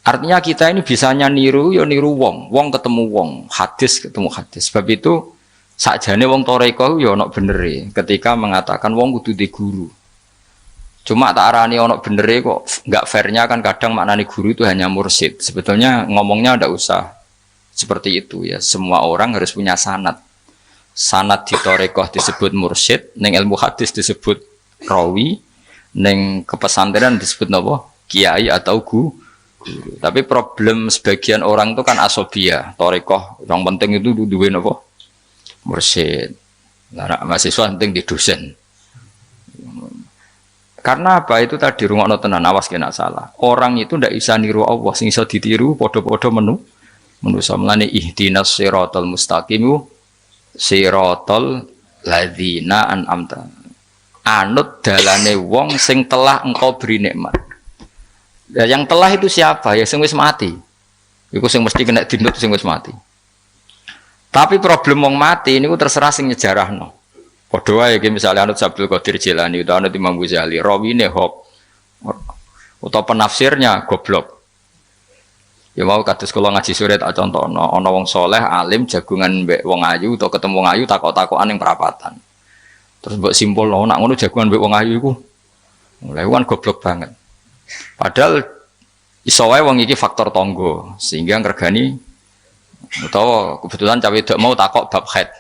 Artinya kita ini bisanya niru, ya niru wong, wong ketemu wong, hadis ketemu hadis. Sebab itu sakjane wong toreko ya ono benere ketika mengatakan wong kudu di guru. Cuma tak arani ono benere kok enggak fairnya kan kadang maknane guru itu hanya mursyid. Sebetulnya ngomongnya ndak usah seperti itu ya. Semua orang harus punya sanad. Sanad di torekoh disebut mursyid, ning ilmu hadis disebut rawi, ning kepesantrenan disebut napa? Kiai atau guru. Tapi problem sebagian orang itu kan asobia, torekoh. Yang penting itu duwe napa? Mursyid. Lah mahasiswa penting di dosen. Karena apa itu tadi rungokno tenan awas kena salah. Orang itu ndak bisa niru Allah, sing iso ditiru padha-padha manusa. Mulane ihdinas siratal mustaqim siratal ladzina an'amta. Anut dalane wong sing telah engkau beri nikmat. Ya, yang telah itu siapa? Ya sing wis mati. Iku sing mesti kena dinut sing wis mati. Tapi problem wong mati niku terserah sing nyejarahno. Padha wae iki misale anut Abdul Qadir Jilani utawa anut Imam Ghazali, rawine hok utawa penafsirnya goblok. Ya mau kados kula ngaji sore tak contohno, ana wong saleh alim jagungan mbek wong ayu utawa ketemu wong ayu takok-takokan ning perapatan. Terus mbok simpulno nak ngono jagungan mbek wong ayu iku. Mulai kan goblok banget. Padahal iso wae wong iki faktor tangga sehingga ngregani utawa kebetulan cawe wedok mau takok bab haid.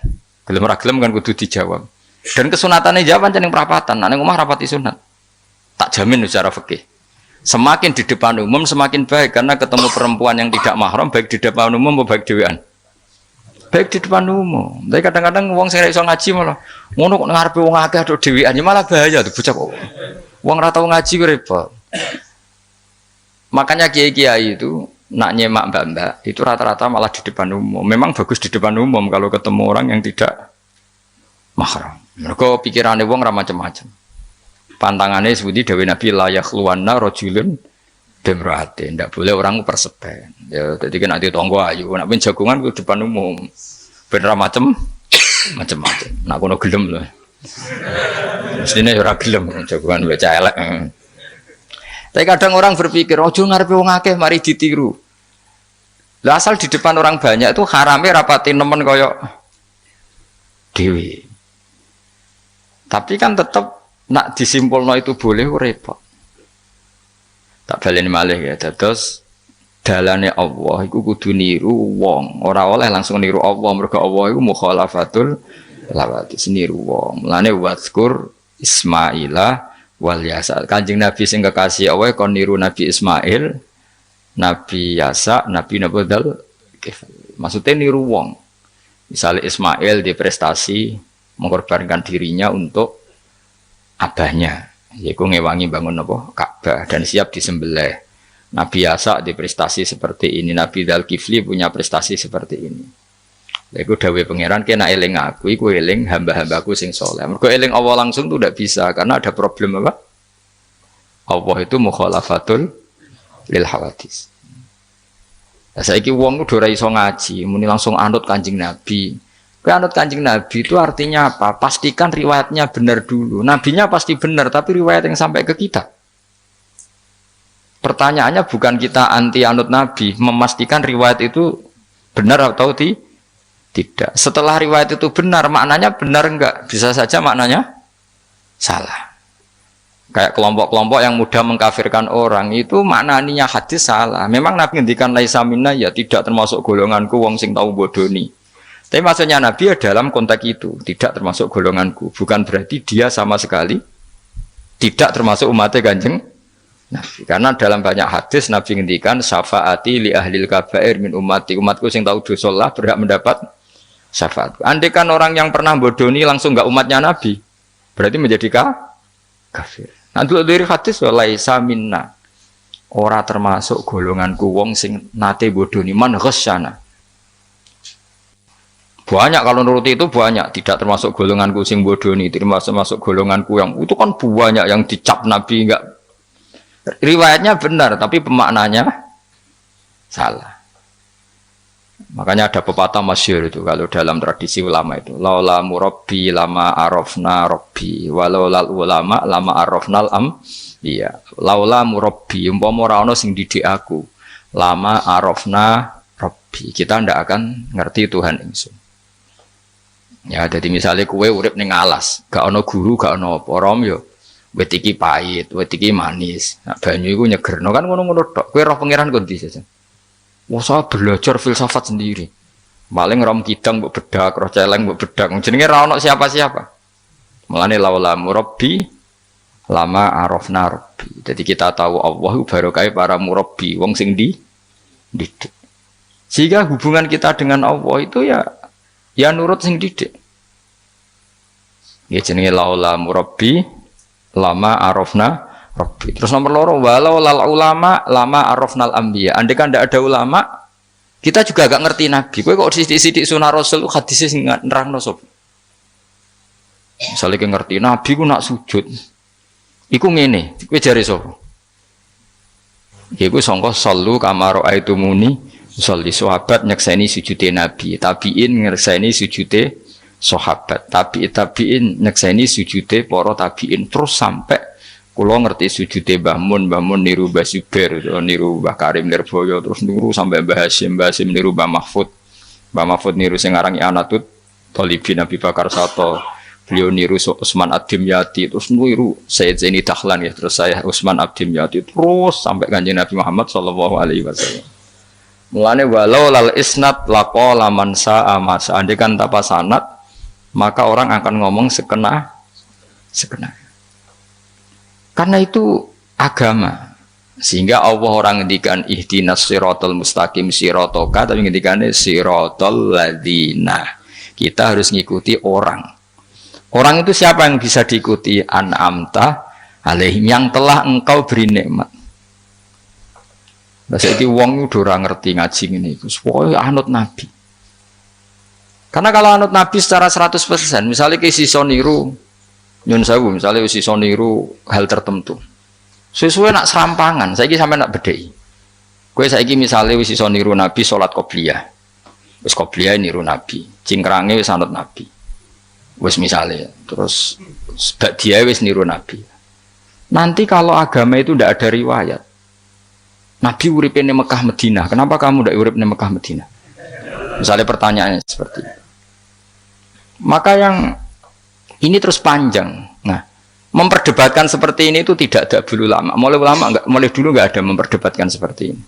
Gelem ora gelem kan kudu dijawab. Dan kesunatannya jawab pancen ning perapatan, nek ning omah rapati sunat. Tak jamin secara fikih. Semakin di depan umum semakin baik karena ketemu perempuan yang tidak mahram baik di depan umum maupun baik dhewean. Baik di depan umum. Tapi kadang-kadang wong sing ora iso ngaji malah ngono kok ngarepe wong akeh tok dhewean ya malah bahaya tuh bocah kok. Wong ora tau ngaji ku repot. Makanya kiai-kiai itu nak nyemak mbak-mbak itu rata-rata malah di depan umum. Memang bagus di depan umum kalau ketemu orang yang tidak mahram. Mereka pikirannya wong ra macam-macam. Pantangannya seperti Dewi Nabi layak luwana rojulun demrate. Tidak boleh orang persepen. Ya, jadi kan nanti tonggo ayu. Nak pun jagungan ke depan umum. Bener macam-macam. Nak kono gelem loh. Mestinya ora gelem jagungan baca elek. Tapi kadang orang berpikir, ojo ngarepe wong akeh mari ditiru. Lah asal di depan orang banyak itu harame rapati nemen koyok dewi. Tapi kan tetap nak disimpulno itu boleh repot. Tak baleni malih ya. Terus dalane Allah iku kudu niru wong. Ora oleh langsung niru Allah, mergo Allah iku mukhalafatul lawati niru wong. Mulane wazkur Ismaila wal Yasa. Kanjeng Nabi sing kekasih Allah kon niru Nabi Ismail, Nabi Yasa, Nabi Nabodal. Maksudnya niru wong. Misalnya Ismail di prestasi mengorbankan dirinya untuk abahnya, yaitu ngewangi bangun apa Ka'bah dan siap disembelih. Nabi Yasa di prestasi seperti ini, Nabi Dzulkifli punya prestasi seperti ini. Yaitu dawuh pangeran kena eling aku, iku eling hamba-hambaku sing saleh. Mergo eling Allah langsung tuh tidak bisa karena ada problem apa? Allah itu mukhalafatul lil hawadis. Lah saiki wong kudu ora iso ngaji, muni langsung anut Kanjeng Nabi. Kowe anut Kanjeng Nabi itu artinya apa? Pastikan riwayatnya benar dulu. Nabinya pasti benar, tapi riwayat yang sampai ke kita. Pertanyaannya bukan kita anti anut Nabi, memastikan riwayat itu benar atau tidak. Setelah riwayat itu benar, maknanya benar enggak? Bisa saja maknanya salah. Kayak kelompok-kelompok yang mudah mengkafirkan orang itu maknanya hadis salah. Memang Nabi ngendikan laisa minna ya tidak termasuk golonganku wong sing tau bodoni. Tapi maksudnya Nabi ya dalam konteks itu tidak termasuk golonganku. Bukan berarti dia sama sekali tidak termasuk umatnya Kanjeng Nabi. Karena dalam banyak hadis Nabi ngendikan syafaati li ahlil kabair min ummati. Umatku sing tahu dosa lah berhak mendapat syafaatku. Andai kan orang yang pernah bodoni langsung enggak umatnya Nabi, berarti menjadi kafir. Nah dulu dari hadis laisa minna. Ora termasuk golonganku wong sing nate bodoni man ghasyana. Banyak kalau nuruti itu banyak, tidak termasuk golonganku sing bodoni, termasuk golonganku yang itu kan banyak yang dicap Nabi enggak. Riwayatnya benar tapi pemaknanya salah. Makanya ada pepatah masyhur itu kalau dalam tradisi ulama itu, laula murabbi lama arafna rabbi, walau lal ulama lama arafnal am. Iya, laula murabbi umpama ora ana sing didik aku, lama arafna Rabbi. Kita ndak akan ngerti Tuhan ingsun. Ya, jadi misalnya kue urip ning alas, gak ono guru, gak ono apa, rom yo wit iki pahit, wit iki manis. Nah, banyu iku nyegerno kan ngono-ngono tok. Kowe roh pangeran kok ndi sih? Wah, saya belajar filsafat sendiri. Paling rom kidang mbok bedak, roh celeng mbok bedak. Jenenge ra ono siapa-siapa. Mulane laula murabbi lama arafna Rabbi. Jadi kita tahu Allah barokah para murabbi, wong sing didik. Sehingga hubungan kita dengan Allah itu ya nurut sing didik. Ya jenenge laula murabbi lama arafna Rabbi. Terus nomor loro walau lal ulama lama arafnal anbiya. Andai kan ndak ada ulama, kita juga gak ngerti nabi. Kowe kok sithik-sithik sunah rasul hadis sing nerangno sapa? Misale ki ngerti nabi ku nak sujud. Iku ngene, kowe jare sapa? Iku sangka sallu kama raaitumuni usolli. Sahabat nyekseni sujude nabi, tabiin nyekseni sujude sahabat, tabiin nyekseni sujude para tabiin, terus sampai kula ngerti sujude Mbah Mun niru Mbah Zubair, niru Mbah Karim Nirboyo, terus niru sampai Mbah Hasyim niru Mbah Mahfud niru sing aran Anatut Thalibin Nabi Bakar Sato, beliau niru Utsman Ad-Dimyati, terus niru Sayyid Zaini Dahlan ya, terus saya Utsman Ad-Dimyati, terus sampai Kanjeng Nabi Muhammad sallallahu alaihi wasallam. Mulane walau lal isnad laqala man sa'a ma seandainya tanpa sanad maka orang akan ngomong sekena. Karena itu agama. Sehingga Allah orang ngendikan ihdinas siratal mustaqim siratoka, tapi ngendikane siratal ladzina. Kita harus ngikuti orang. Orang itu siapa yang bisa diikuti? An'amta alaihim, yang telah engkau beri nikmat. Lah saiki wong udah ora ngerti ngaji ngene iku. Pokoke anut nabi. Karena kalau anut nabi secara 100%, misalnya ke iso niru nyun sewu, misalnya iso niru hal tertentu. Sesuai nak serampangan, saiki sampe nak bedheki. Kowe saiki misale wis iso niru nabi salat qobliyah. Wis qobliyah niru nabi, cingkrange wis anut nabi. Wis misale, terus dia wis niru nabi. Nanti kalau agama itu ndak ada riwayat. Nabi uripe ning Mekah Madinah, kenapa kamu ndak urip ning Mekah Madinah? Misalnya pertanyaannya seperti itu. Maka yang ini terus panjang. Nah, memperdebatkan seperti ini itu tidak ada dulu ulama. Mulai dulu nggak ada memperdebatkan seperti ini.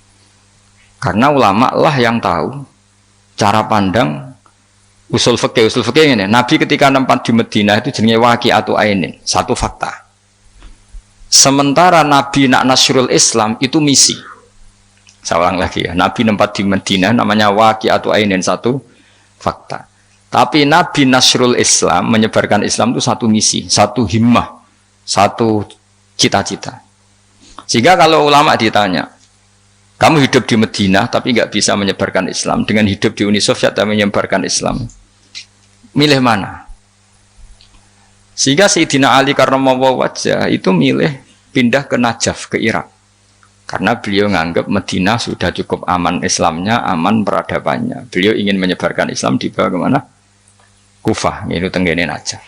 Karena ulama lah yang tahu cara pandang usul fikih ini. Nabi ketika nempat di Madinah itu jenenge waqi'atu ainin, satu fakta. Sementara Nabi nak nasrul Islam itu misi. Saya ulang lagi ya, Nabi nempat di Madinah namanya waqi'atu ainin, satu fakta. Tapi Nabi nasrul Islam, menyebarkan Islam itu satu misi, satu himmah, satu cita-cita. Sehingga kalau ulama ditanya, kamu hidup di Madinah tapi nggak bisa menyebarkan Islam, dengan hidup di Uni Soviet dan menyebarkan Islam, milih mana? Sehingga Sayyidina Ali karramallahu wajhah itu milih pindah ke Najaf, ke Irak. Karena beliau menganggap Madinah sudah cukup aman Islamnya, aman peradabannya. Beliau ingin menyebarkan Islam di bawah kemana? Kufah, itu tenggene Najaf.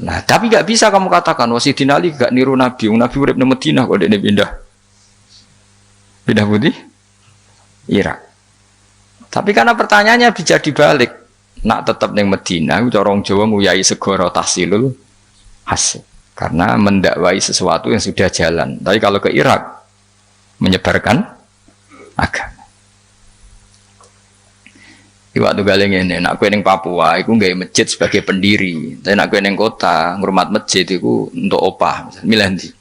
Nah, tapi gak bisa kamu katakan, wah Sayyidina Ali gak niru Nabi. Nabi urip di Madinah kok dia pindah. Pindah putih? Irak. Tapi karena pertanyaannya bisa dibalik. Nak tetap di Madinah, corong Jawa nguyai segoro tahsilul hasil. Karena mendakwai sesuatu yang sudah jalan. Tapi kalau ke Irak, menyebarkan agama. Waktu galeng ini, nak kue neng Papua, aku nggak masjid sebagai pendiri. Tapi nak kue neng kota, ngurmat masjid itu untuk opah. Milih nanti.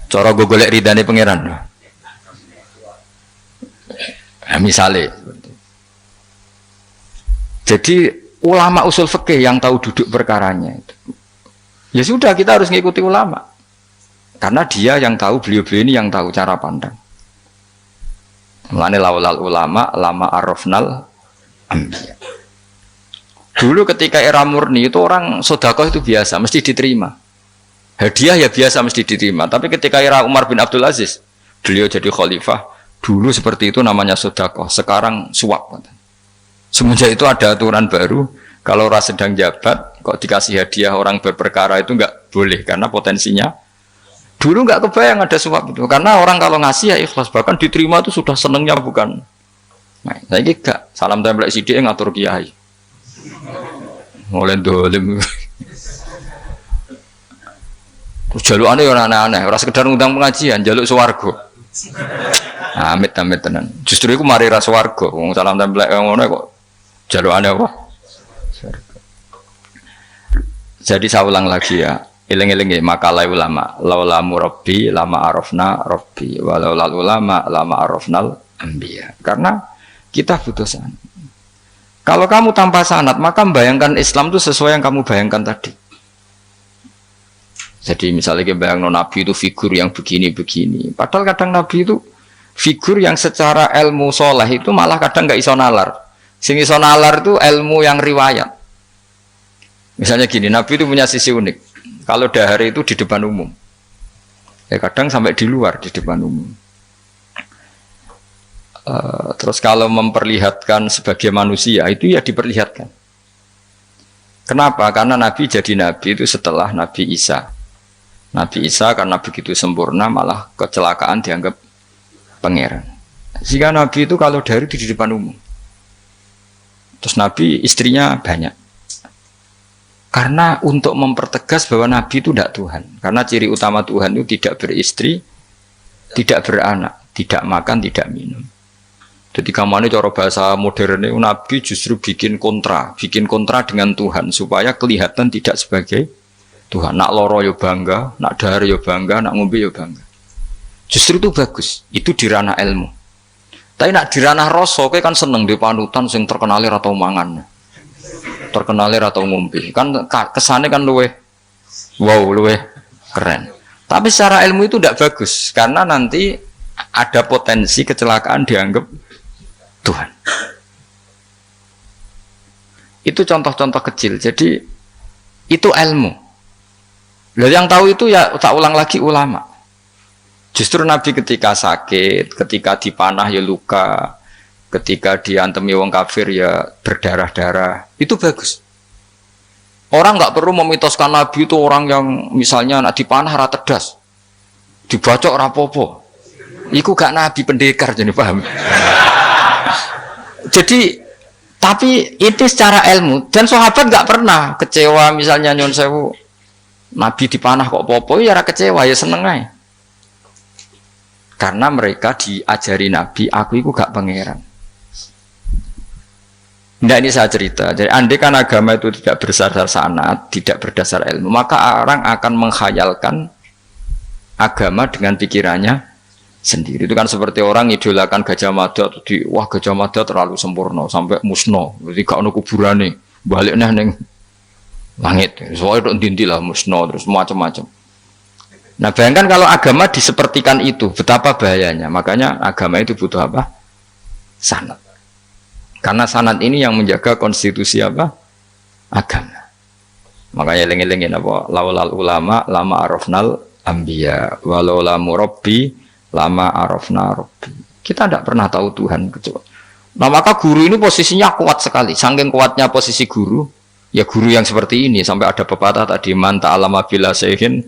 Cara gue golek ridane pangeran. Nah, misalnya. Jadi ulama usul fikih yang tahu duduk perkaranya itu. Ya sudah, kita harus mengikuti ulama. Karena dia yang tahu, beliau-beliau ini yang tahu cara pandang. Mulane laulal ulama lama arafnal anbiya. Dulu ketika era murni itu orang sedekah itu biasa, mesti diterima. Hadiah ya biasa mesti diterima. Tapi ketika era Umar bin Abdul Aziz, beliau jadi khalifah, dulu seperti itu namanya sedekah, sekarang suap. Semenjak itu ada aturan baru, kalau orang sedang jabat, kok dikasih hadiah orang berperkara itu enggak boleh, karena potensinya Dulu nggak kebayang ada suap itu, karena orang kalau ngasih ya ikhlas, bahkan diterima itu sudah senengnya bukan. Nah, saya gak salam tempel sidik ngatur kiai. Mulai dolim. Terus jaluk aneh orang aneh-aneh, orang sekedar ngundang pengajian, jaluk swarga. Amit tenan. Justru itu mari ra swarga. Wong salam tempel ngono kok jaluk aneh apa? Jadi saya ulang lagi ya. Eling-eling ya, makalah ulama, laula murabbi lama arafna rabbi, walau ulama lama arafnal anbiya. Karena kita butuh sanad. Kalau kamu tanpa sanad, maka membayangkan Islam itu sesuai yang kamu bayangkan tadi. Jadi misalnya kita bayangkan Nabi itu figur yang begini-begini. Padahal kadang Nabi itu figur yang secara ilmu soleh itu malah kadang nggak iso nalar. Sing iso nalar itu ilmu yang riwayat. Misalnya gini, Nabi itu punya sisi unik. Kalau dahar itu di depan umum, ya kadang sampai di luar di depan umum. Terus kalau memperlihatkan sebagai manusia itu ya diperlihatkan. Kenapa? Karena Nabi jadi Nabi itu setelah Nabi Isa. Nabi Isa karena begitu sempurna malah kecelakaan dianggap pangeran. Jika Nabi itu kalau dahar itu di depan umum. Terus Nabi istrinya banyak. Karena untuk mempertegas bahwa Nabi itu tidak Tuhan. Karena ciri utama Tuhan itu tidak beristri, tidak beranak, tidak makan, tidak minum. Jadi kamane cara bahasa modern itu Nabi justru bikin kontra dengan Tuhan supaya kelihatan tidak sebagai Tuhan. Nak loro yo bangga, nak dahar yo bangga, nak ngombe yo bangga. Justru itu bagus. Itu di ranah ilmu. Tapi nak di ranah rasa, kowe kan seneng di panutan sing terkenal atau mangan. Terkenalir atau ngombe kan kesannya kan luweh keren, tapi secara ilmu itu tidak bagus karena nanti ada potensi kecelakaan dianggap Tuhan. Itu contoh-contoh kecil. Jadi itu ilmu. Lalu yang tahu itu ya tak ulang lagi ulama. Justru Nabi ketika sakit, ketika dipanah ya luka, ketika diantemi wong kafir ya berdarah-darah, itu bagus. Orang nggak perlu memitoskan Nabi itu orang yang misalnya nak dipanah ra tedas, dibacok rapopo. Iku gak Nabi pendekar jadi paham. Jadi tapi itu secara ilmu dan sahabat nggak pernah kecewa misalnya nyon sewu Nabi dipanah kok popo ya ra kecewa ya seneng aja. Karena mereka diajari Nabi, aku itu gak pangeran. Nah ini saya cerita. Jadi andai kan agama itu tidak berdasar sanad, tidak berdasar ilmu, maka orang akan menghayalkan agama dengan pikirannya sendiri. Itu kan seperti orang idolakan Gajah Mada atau wah Gajah Mada terlalu sempurna sampai musno. Jadi gak ono kuburane, baliknya neng langit. Soalnya itu dintilah musno terus macam-macam. Nah bayangkan kalau agama disepertikan itu, betapa bahayanya. Makanya agama itu butuh apa? Sanad. Karena sanad ini yang menjaga konstitusi apa? Agama. Makanya lengi-lengi apa? Laulal ulama lama arafnal anbiya, walau la murabbi lama arafna rabbi. Kita tidak pernah tahu Tuhan kecuali. Nah maka guru ini posisinya kuat sekali. Saking kuatnya posisi guru, ya guru yang seperti ini sampai ada pepatah tadi man ta'allama bila sayhin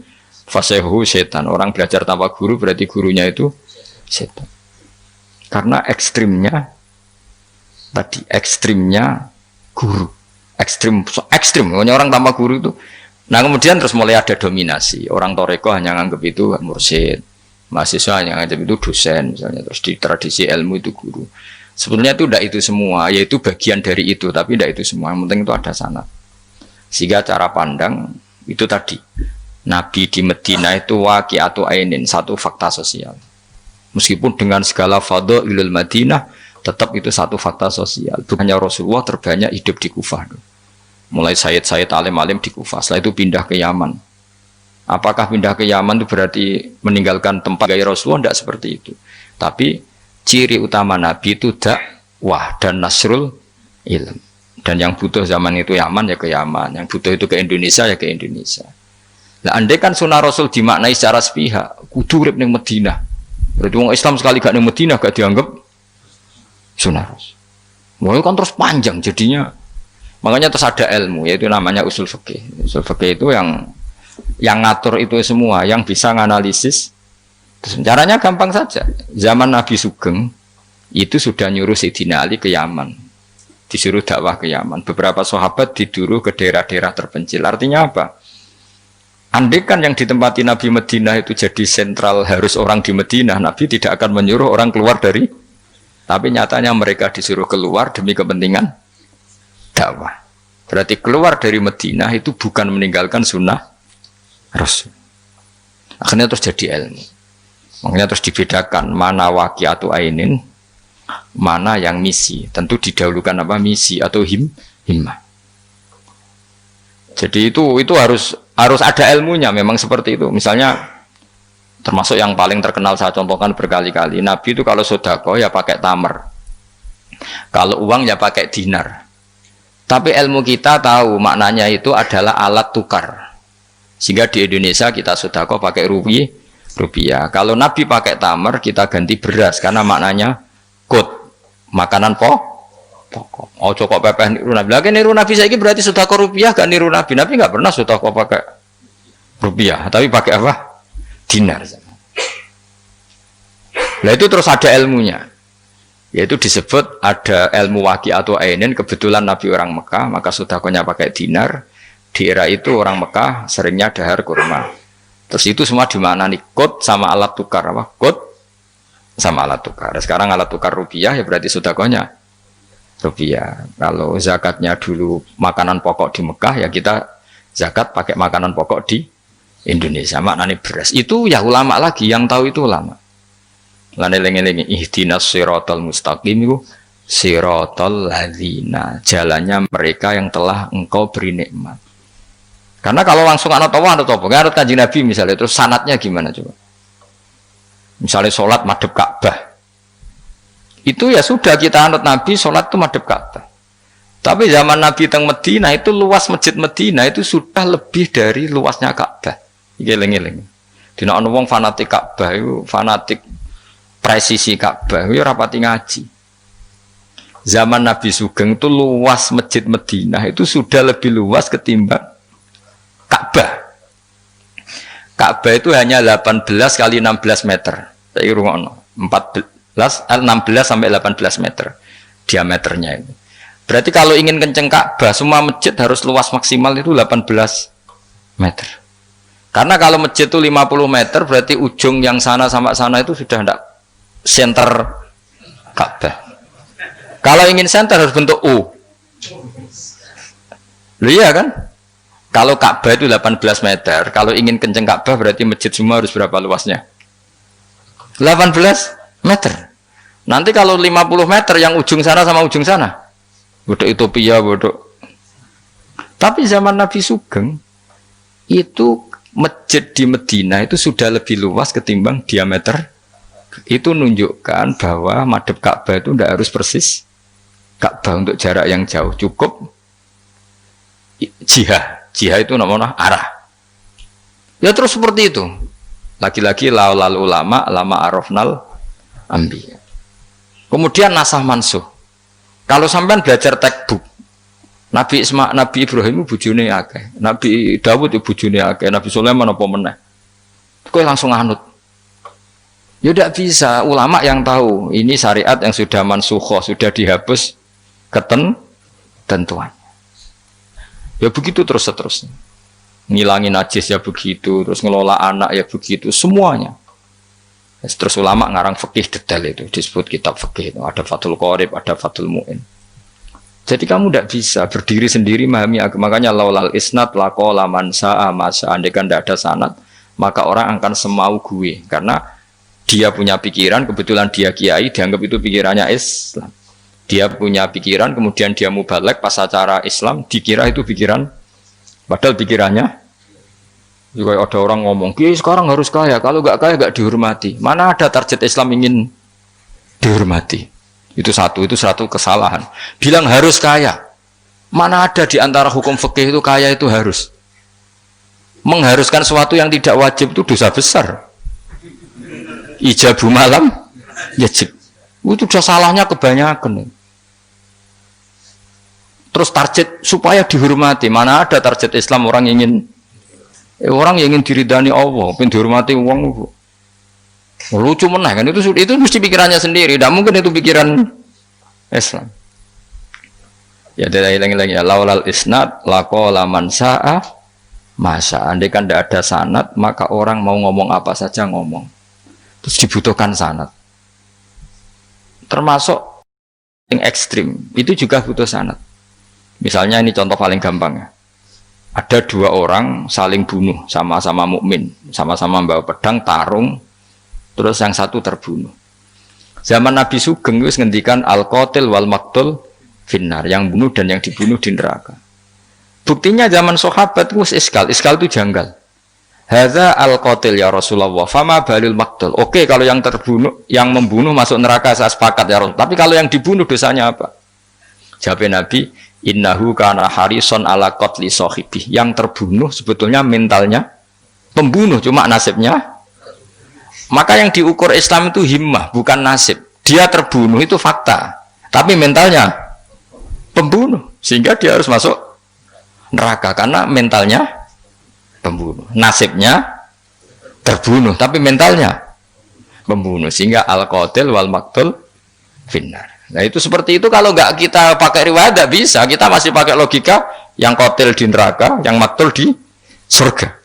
fasehu setan. Orang belajar tanpa guru berarti gurunya itu setan. Karena ekstrimnya tadi ekstrimnya guru, ekstrim. Orang tanpa guru itu. Nah kemudian terus mulai ada dominasi. Orang toreko hanya nganggap itu mursyid, mahasiswa hanya nganggap itu dosen misalnya. Terus di tradisi ilmu itu guru. Sebenarnya itu tidak itu semua, yaitu bagian dari itu, tapi tidak itu semua. Yang penting itu ada sanad. Sehingga cara pandang itu tadi. Nabi di Medina itu waqi'atu ainin, satu fakta sosial. Meskipun dengan segala fadhailul Madinah, tetap itu satu fakta sosial. Bukannya Rasulullah terbanyak hidup di Kufah. Mulai Sayyid alim-alim di Kufah. Setelah itu pindah ke Yaman. Apakah pindah ke Yaman itu berarti meninggalkan tempat gaya Rasulullah? Tidak seperti itu. Tapi ciri utama Nabi itu dakwah dan nasrul ilm. Dan yang butuh zaman itu Yaman ya ke Yaman. Yang butuh itu ke Indonesia ya ke Indonesia. Nah, andai kan sunnah Rasul dimaknai secara sepihak, kudu urip ning Madinah. Berarti orang Islam sekali gak ning Madinah gak dianggap sunnah Rasul. Mulai kan terus panjang jadinya. Makanya terus ada ilmu, yaitu namanya usul fikih. Usul fikih itu yang yang ngatur itu semua, yang bisa nganalisis. Caranya gampang saja. Zaman Nabi Sugeng itu sudah nyuruh Sayyidina Ali ke Yaman, disuruh dakwah ke Yaman. Beberapa sahabat disuruh ke daerah-daerah terpencil. Artinya apa? Andai kan yang ditempati Nabi Madinah itu jadi sentral, harus orang di Madinah, Nabi tidak akan menyuruh orang keluar dari. Tapi nyatanya mereka disuruh keluar demi kepentingan dakwah. Berarti keluar dari Madinah itu bukan meninggalkan sunnah Rasul. Akhirnya terus jadi ilmu. Makanya terus dibedakan mana waqi'atu ainin, mana yang misi. Tentu didahulukan apa, misi atau himmah. Jadi itu harus ada ilmunya, memang seperti itu. Misalnya termasuk yang paling terkenal saya contohkan berkali-kali, Nabi itu kalau sedekah ya pakai tamar, kalau uang ya pakai dinar. Tapi ilmu kita tahu maknanya itu adalah alat tukar. Sehingga di Indonesia kita sedekah pakai rupiah. Kalau Nabi pakai tamar, kita ganti beras karena maknanya kut, makanan pokok. Oh kok pepeh niru Nabi. Lagi niru Nabi saiki berarti sedekah rupiah, gak niru Nabi. Nabi nggak pernah sedekah pakai rupiah, tapi pakai apa? Dinar. Nah itu terus ada ilmunya. Yaitu disebut ada ilmu waqi'atu ainin. Kebetulan Nabi orang Mekah, maka sedekahnya pakai dinar. Di era itu orang Mekah seringnya dahar kurma. Terus itu semua dimaknani kod sama alat tukar, apa? Kod sama alat tukar. Sekarang alat tukar rupiah ya berarti sedekahnya rupiah. Kalau zakatnya dulu makanan pokok di Mekah, ya kita zakat pakai makanan pokok di Indonesia. Maknanya beras. Itu ya ulama lagi, yang tahu itu ulama. Lane lengi-lengi ihdinas siratal mustaqim itu siratal ladzina, jalannya mereka yang telah engkau beri nikmat. Karena kalau langsung anut Allah, anut Kanjeng Nabi misalnya, terus sanatnya gimana coba? Misalnya sholat madhep Ka'bah, itu ya sudah kita anut Nabi, sholat itu madhep Ka'bah. Tapi zaman Nabi teng Medina itu luas masjid Medina itu sudah lebih dari luasnya Ka'bah. Geleng-geleng. Dina ana wong fanatik Ka'bah itu fanatik presisi Ka'bah, itu rapati ngaji. Zaman Nabi Sugeng itu luas masjid Medina itu sudah lebih luas ketimbang Ka'bah. Ka'bah itu hanya 18 kali 16 meter. Saya rungokno. 16 sampai 18 meter diameternya itu. Berarti kalau ingin kenceng Ka'bah, semua masjid harus luas maksimal itu 18 meter. Karena kalau masjid itu 50 meter, berarti ujung yang sana sampai sana itu sudah tidak center Ka'bah. Kalau ingin center harus bentuk U. Loh iya kan? Kalau Ka'bah itu 18 meter, kalau ingin kenceng Ka'bah berarti masjid semua harus berapa luasnya? 18 meter. Nanti kalau 50 meter yang ujung sana sama ujung sana, bodoh utopia, bodoh. Tapi zaman Nabi Sugeng, itu masjid di Medina itu sudah lebih luas ketimbang diameter. Itu menunjukkan bahwa madhep Ka'bah itu tidak harus persis Ka'bah untuk jarak yang jauh, cukup jihah itu namanya arah. Ya terus seperti itu. Lagi-lagi laul ulama arafnal ambiya. Kemudian nasah mansuh. Kalau sampean belajar textbook, Nabi Ibrahim bujune akeh, Nabi Dawud bujune akeh, Nabi Sulaiman apa meneh. Kowe langsung anut. Ya tidak bisa, ulama yang tahu ini syariat yang sudah mansukhoh, sudah dihapus ketentuan. Ya begitu terus-terusnya. Ngilangin najis ya begitu, terus ngelola anak ya begitu, semuanya. Terus ulama ngarang fikih detail itu, disebut kitab fikih itu. Ada Fathul Qorib, ada Fathul Mu'in. Jadi kamu tidak bisa berdiri sendiri memahami agama. Makanya laulal isnad laqala man sa'a masa. Andai kan tidak ada sanad, maka orang akan semau gue. Karena dia punya pikiran, kebetulan dia kiai, dianggap itu pikirannya Islam. Dia punya pikiran, kemudian dia mubalek pas acara Islam, dikira itu pikiran, padahal pikirannya juga ada orang ngomong, sekarang harus kaya, kalau nggak kaya nggak dihormati. Mana ada target Islam ingin dihormati? Itu satu kesalahan. Bilang harus kaya, mana ada di antara hukum fikih itu kaya itu harus. Mengharuskan sesuatu yang tidak wajib itu dosa besar. Ijabu malam, yajib. Itu sudah salahnya kebanyakan. Terus target supaya dihormati, mana ada target Islam orang ingin Orang yang ingin diridani Allah, pengen dihormati wong, lucu meneh kan itu mesti pikirannya sendiri. Tidak mungkin itu pikiran Islam. Ya tidak hilang-hilang ya. Laulal isnad laqala man sa'a masa. Andai kan tidak ada sanad, maka orang mau ngomong apa saja ngomong. Terus dibutuhkan sanad. Termasuk yang ekstrim itu juga butuh sanad. Misalnya ini contoh paling gampang ya. Ada dua orang saling bunuh, sama-sama mukmin, sama-sama bawa pedang, tarung, terus yang satu terbunuh. Zaman Nabi Sugeng itu ngendikan al-qatil wal maktul finnar, yang bunuh dan yang dibunuh di neraka. Buktinya zaman sahabat itu iskal itu janggal. Hadza al-qatil ya Rasulullah, fama balil maktul. Oke, kalau yang terbunuh, yang membunuh masuk neraka saya sepakat ya Rasul. Tapi kalau yang dibunuh dosanya apa? Jawab Nabi, innahu kana harison ala qatli sahibi. Yang terbunuh sebetulnya mentalnya pembunuh, cuma nasibnya. Maka yang diukur Islam itu himmah, bukan nasib. Dia terbunuh itu fakta, tapi mentalnya pembunuh, sehingga dia harus masuk neraka karena mentalnya pembunuh. Nasibnya terbunuh, tapi mentalnya pembunuh, sehingga al-qatil wal maktul finnar. Nah itu seperti itu. Kalau nggak kita pakai riwayat tidak bisa, kita masih pakai logika yang qatil di neraka, yang maktul di surga.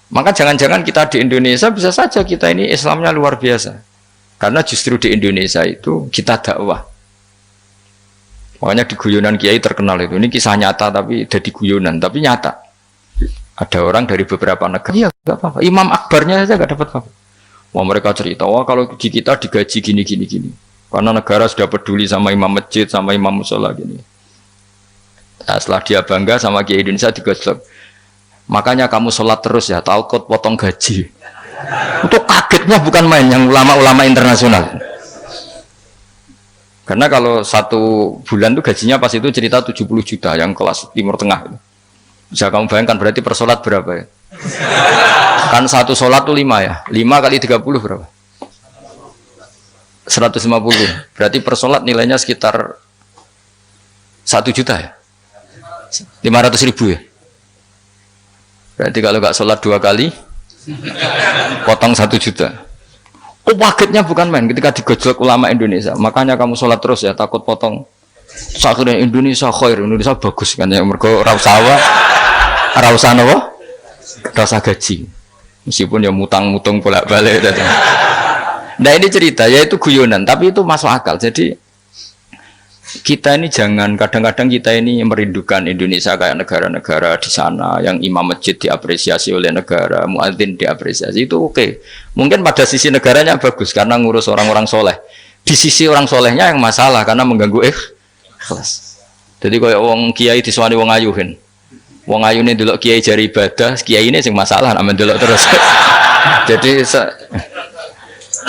Maka jangan-jangan kita di Indonesia bisa saja kita ini Islamnya luar biasa, karena justru di Indonesia itu kita dakwah. Makanya di guyonan kiai terkenal itu, ini kisah nyata tapi jadi guyonan, tapi nyata. Ada orang dari beberapa negara, iya nggak apa-apa, imam akbarnya saja nggak dapat apa-apa. Wah mereka cerita, wah kalau di kita digaji gini, karena negara sudah peduli sama imam masjid, sama imam musola gini. Nah, setelah dia bangga sama kiai Indonesia digosok, makanya kamu sholat terus ya, takut potong gaji. Itu kagetnya bukan main yang ulama-ulama internasional. Karena kalau satu bulan itu gajinya pas itu cerita 70 juta yang kelas Timur Tengah. Bisa kamu bayangkan berarti per sholat berapa ya? Kan satu sholat itu 5 ya, 5 kali 30 berapa? 150. Berarti per sholat nilainya sekitar 1 juta ya? 500.000 ya? Berarti kalau nggak sholat 2 kali, potong 1 juta. Oh kagetnya bukan main ketika digojlok ulama Indonesia. Makanya kamu sholat terus ya, takut potong. Saking Indonesia khair, Indonesia bagus kan ya. Mergo rausawa, rausan apa? Rasa gaji. Meskipun ya mutang-mutung bolak-balik. Nah ini cerita, ya itu guyonan, tapi itu masuk akal. Jadi kita ini jangan, kadang-kadang kita ini merindukan Indonesia kayak negara-negara di sana yang imam masjid diapresiasi oleh negara, muadzin diapresiasi, itu oke. Mungkin pada sisi negaranya bagus karena ngurus orang-orang soleh. Di sisi orang solehnya yang masalah karena mengganggu ikhlas. Jadi kayak wong kiai disuani wong ayuhin. Wong ayu ini delok kiai jari ibadah, kiai ini sing masalah amen delok terus. Jadi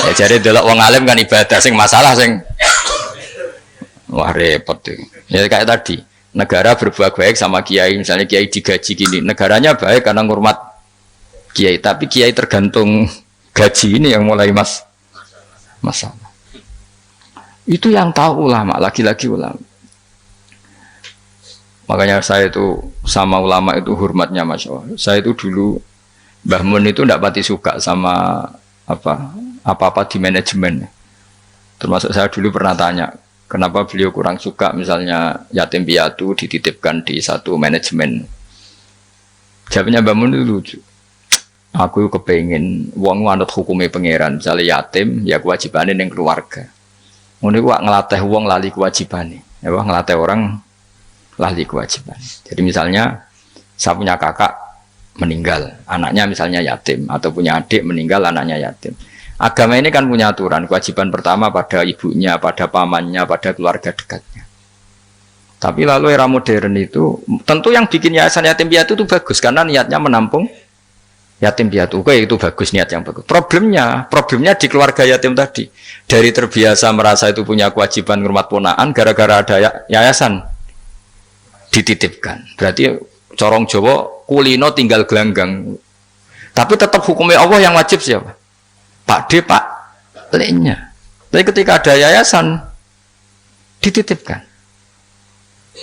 ya jari delok wong alim kan ibadah, sing masalah sing wah repot tuh. Ya kayak tadi, negara berbuat baik sama kiai, misalnya kiai digaji gini, negaranya baik karena ngurmat kiai, tapi kiai tergantung gaji ini yang mulai masalah. Itu yang tahu ulama, lagi-lagi ulama. Makanya saya itu sama ulama itu hormatnya Masya Allah. Saya itu dulu Mbah Mun itu tidak pati suka sama apa-apa di manajemen. Termasuk saya dulu pernah tanya, kenapa beliau kurang suka misalnya yatim piatu dititipkan di satu manajemen. Jawabnya Mbak Mun itu lucu. Aku kepengen wong manut hukumnya pangeran, misalnya yatim ya kewajibannya yang keluarga. Ngono iku ngelatih wong lali kewajibannya. Ya ngelatih orang lali kewajiban. Jadi misalnya saya punya kakak meninggal, anaknya misalnya yatim, atau punya adik meninggal, anaknya yatim. Agama ini kan punya aturan, kewajiban pertama pada ibunya, pada pamannya, pada keluarga dekatnya. Tapi lalu era modern itu, tentu yang bikin yayasan yatim piatu itu bagus, karena niatnya menampung yatim piatu. Oke, itu bagus, niat yang bagus. Problemnya di keluarga yatim tadi. Dari terbiasa merasa itu punya kewajiban ngurmat ponaan, gara-gara ada yayasan dititipkan. Berarti corong Jawa, kulino tinggal gelanggang. Tapi tetap hukumnya Allah yang wajib siapa? Pak D, Pak L-nya. Tapi ketika ada yayasan dititipkan.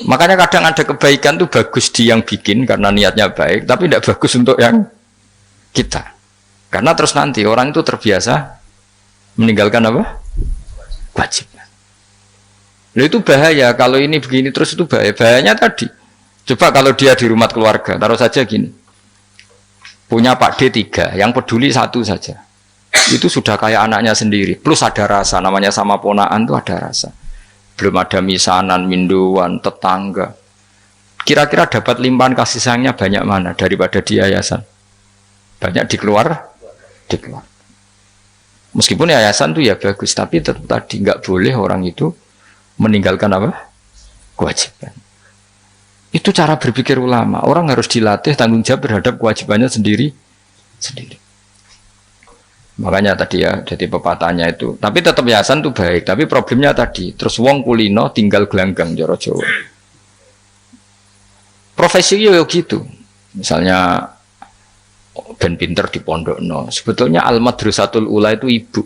Makanya kadang ada kebaikan tuh bagus di yang bikin karena niatnya baik, tapi tidak bagus untuk yang kita. Karena terus nanti orang itu terbiasa meninggalkan apa? Kewajiban. Nah, itu bahaya kalau ini begini terus itu bahaya. Bahayanya tadi. Coba kalau dia di rumah keluarga, taruh saja gini. Punya Pak D3, yang peduli satu saja. Itu sudah kayak anaknya sendiri. Plus ada rasa, namanya sama ponaan itu ada rasa. Belum ada misanan, minduan, tetangga. Kira-kira dapat limpahan kasih sayangnya banyak mana daripada di yayasan? Banyak di keluar. Meskipun yayasan itu ya bagus, tapi tetap tadi nggak boleh orang itu meninggalkan apa? Kewajiban. Itu cara berpikir ulama. Orang harus dilatih tanggung jawab terhadap kewajibannya sendiri. Makanya tadi ya, jadi pepatahnya itu. Tapi tetap yayasan itu baik. Tapi problemnya tadi, terus wong kulino tinggal gelanggang jaro Jawa. Profesi yo gitu. Misalnya ben pinter di pondok no. Sebetulnya al-madrasatul ula itu ibu.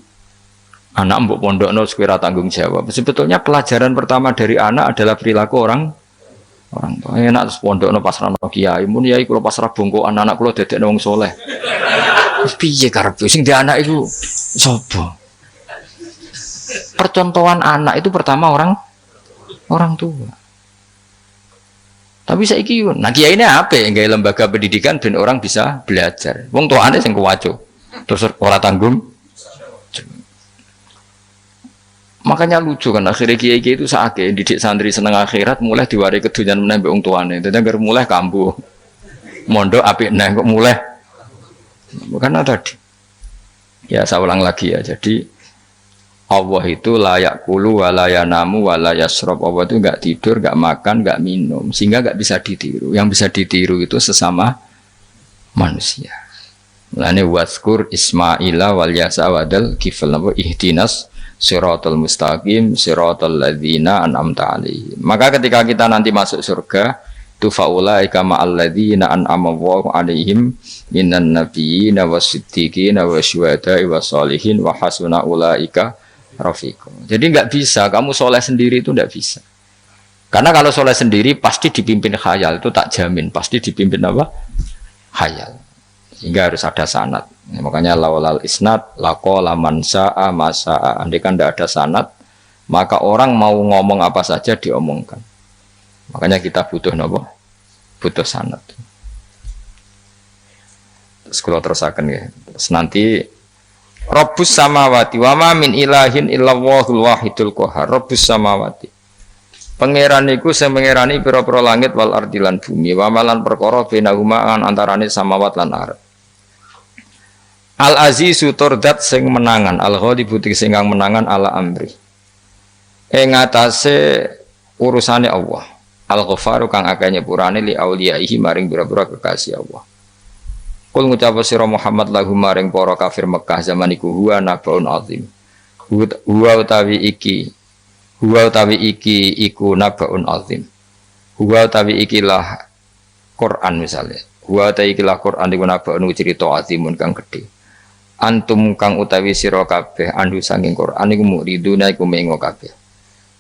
Anak mbok pondok no sekira tanggung jawab. Sebetulnya pelajaran pertama dari anak adalah perilaku orang tua. Enak terus pondok no pasrah no kiai. Mun yai kalau pasrah bongko anak kalau dedek no wong soleh. Piye karepe sing di anak itu sapa? Percontohan anak itu pertama orang tua. Tapi saiki nah kiai ini apa ya? Gawe lembaga pendidikan ben orang bisa belajar. Wong tuane sing kuwaco. Terus ora tanggung. Makanya lucu kan akhirnya kiai itu sakit didik santri seneng akhirat mulai diwari kedunyan meneh mbek wong tuane. Dadi anggere mulai kambuh. Mondok apik neh kok mulai. Karena tadi. Ya saya ulang lagi ya. Jadi Allah itu layak kulu walayanamu walayasrob. Allah itu enggak tidur, enggak makan, enggak minum, sehingga enggak bisa ditiru. Yang bisa ditiru itu sesama manusia. Mulane waskur Ismaila wal Yasa wadal kifal napa ihdinas siratal mustaqim siratal ladzina an'amta alaihim. Maka ketika kita nanti masuk surga, tu faulaika ma'al ladzina an'ama Allahu alaihim minan nabiyyin wasiddiqin wasyuhada'i wassalihin wa hasuna ulaika rafiqa. Jadi enggak bisa kamu soleh sendiri itu enggak bisa. Karena kalau soleh sendiri pasti dipimpin khayal, itu tak jamin pasti dipimpin apa? Khayal. Sehingga harus ada sanad. Makanya laulal isnad laqala man sa'a masa'a. Andai kan tidak ada sanad, maka orang mau ngomong apa saja diomongkan. Makanya kita butuh apa? Butuh sanad. Terus kalau terusakan ya. Terus nanti Rabbus samawati wa ma min ilahin illallahul wahidul qahar. Rabbus samawati. Pangeran iku sing pangerani pira-pira langit wal ardi lan bumi wa malan perkara benahuma antarane samawat lan ardh. Al azizu turdat sing menangan, al ghalibu sing kang menangan ala amri. Ing atase urusane Allah. Al ghafaru kang akeh nyepurane li auliyaihi maring pira-pira kekasih Allah. Kul ngucap sira Muhammad lahum maring para kafir Mekah zaman iku huwa nabaun azim. Huwa utawi iki iku nabaun azim. Huwa utawi ikilah Quran misalnya. Huwa utawi ikilah Quran iku nabaun cerita azimun kang gedhe. Antum kang utawi sira kabeh andu saking Quran iku muriduna iku mengo kabeh.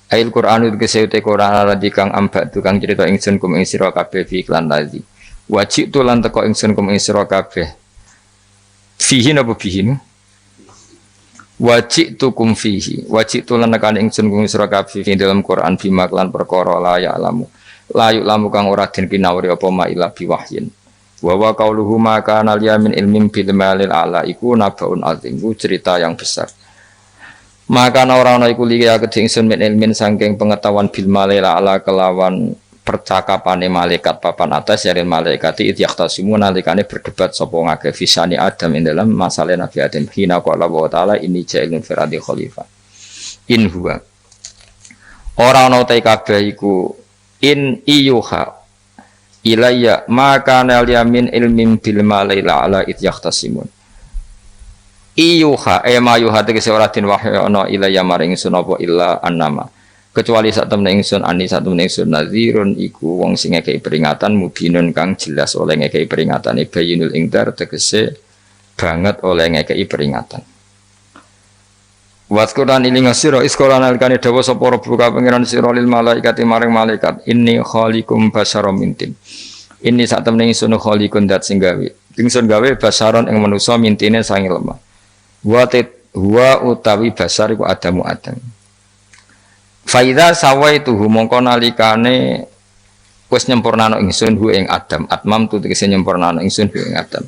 Ail Quran itu keseute Quran radhi kang ambak kang cerita ingsun kum ing sira kabeh fi iklan ladzi. Wajib tu lan teko ingsun kum ing sira kabeh. Fihi napa bihin? Wajib tu kum fihi. Wajib tu lan nekan ingsun kum sira kabeh fi dalam Quran bima lan perkara la ya alamu. Layu lamu kang ora den kinawri apa ma ila biwahyin. Wa wa qauluhu ma kana liyamin ilmin bil malil ala iku nabaun azim, cerita yang besar. Maka orang ana iku liya kedhe ingsun min ilmin saking pengetahuan bil malil ala kelawan percakapane malaikat papan atas yaril malaikati idyaktasimu nalikane berdebat sapa ngake fisani Adam ing dalam masalah Nabi Adam hina qala wa taala ini ja'ilun firadi khalifah. In huwa ora ana ta kabeh iku in iyuha ilayya maka naliyamin ilmin bil malaila ala idyaktasimun. Iyuha ema yuha tegese ora den wahyu ana ilayya maring ingsun apa illa annama kecuali sak temne ingsun ani sak temne ingsun nazirun iku wong sing ngekeki peringatan mubinun kang jelas oleh ngekeki peringatane bayinul ingdar tegese banget oleh ngekeki peringatan. Waskuran ilinga sira iskola nalikane dawa sapa rabbuka pangeran sira lil malaikati maring malaikat inni khaliqum basyaram mintin. Ini sak temene ingsun khaliqun dat sing gawe. Ingsun gawe basaron ing manusa mintine sange lemah. Wa utawi basar iku adamu adam. Faida sawaituhu mongko nalikane wis nyempurnano ingsun hu ing adam. Atmam tu tegese nyempurnano ingsun hu ing adam.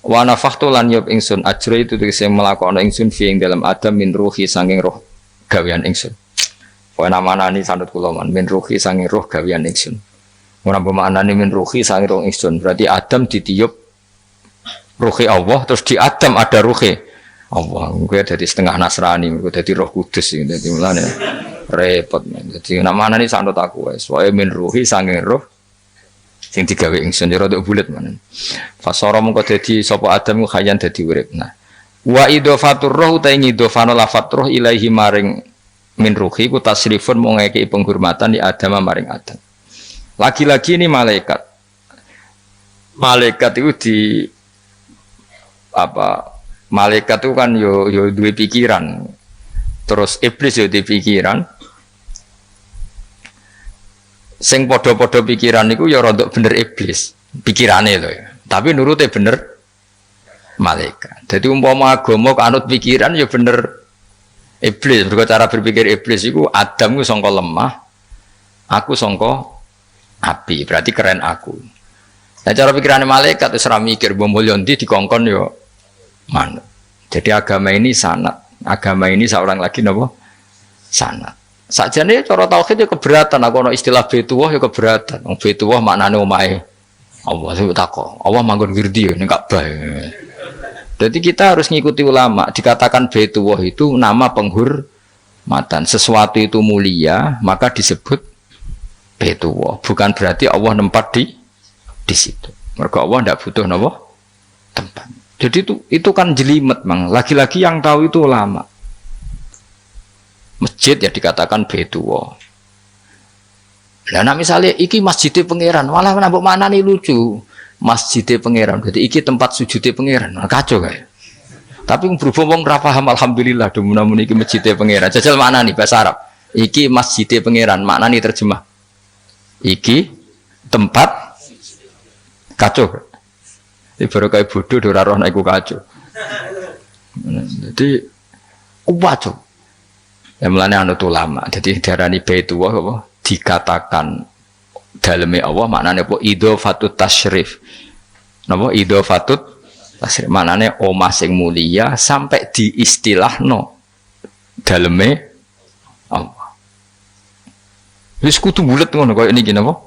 Wa nafakhtu lan yub ingsun ajri itu tegese melakono ingsun fi ing dalam adam min ruhi sanging roh gawean ingsun. Wa namanani sanut kula man min ruhi sanging roh gawean ingsun. Ora bermaknane min ruhi sanging roh ingsun. Berarti Adam ditiup ruhi Allah terus di Adam ada ruhi Allah. Kuwi dadi setengah Nasrani, kuwi dadi Roh Kudus iki dadi mulane repot. Dadi namanane sanut aku wis. Wae min ruhi sanging roh sing digawe ingsun ya rada bulet manen. Fasara mengko dadi sapa Adam ku khayan dadi urip. Nah, wa idhofatur roh ta ing idhofano lafat roh ilahi maring min ruhi ku tasrifun mung ngekeki penghormatan di Adam maring Adam. Lagi-lagi ini malaikat. Malaikat itu di apa? Malaikat itu kan yo duwe pikiran. Terus iblis yo duwe pikiran. Sing podo-podo pikiran niku ya rontok bener iblis pikirane lho ya. Tapi nurute bener malaikat. Jadi umpama agama anut pikiran ya bener iblis. Mergo cara berpikir iblis iku Adam ku sangka lemah, aku sangka api. Berarti keren aku. Nah cara pikirane malaikat wis ora mikir mbok mulya ndi dikongkon ya manut. Jadi agama ini sanat. Agama ini seorang lagi napa? Sanat. Sakjane cara tauhid ya keberatan, aku ana istilah Baitullah ya keberatan. Wong Baitullah maknane omahe Allah sing takok. Allah manggon wirdi ning Ka'bah. Jadi kita harus ngikuti ulama. Dikatakan Baitullah itu nama penghormatan. Sesuatu itu mulia, maka disebut Baitullah. Bukan berarti Allah nempat di situ. Mergo Allah ndak butuh napa? Tempat. Jadi itu kan jelimet, Mang. Lagi-lagi yang tahu itu ulama. Masjid ya dikatakan Baitullah. Lah nek misale iki masjidé pangeran, malah nambah maknane lucu. Masjidé pangeran. Jadi iki tempat sujudé pangeran. Kacau kae. Tapi berhubung wong ra paham alhamdulillah demun iki masjidé pangeran. Jajal maknane bahasa Arab. Iki masjidé pangeran, maknane terjemah. Iki tempat kacau. Baru kayak bodoh ora roh nek iku kacau. Jadi kacau. Yang melane anut ulama. Jadi darani Baitullah apa? Dikatakan daleme Allah maknane apa? Idhofatut tasyrif. Napa idhofatut tasyrif? Maknane omah sing mulia sampai diistilahno daleme Allah. Wis kudu bulet ngono kaya niki napa?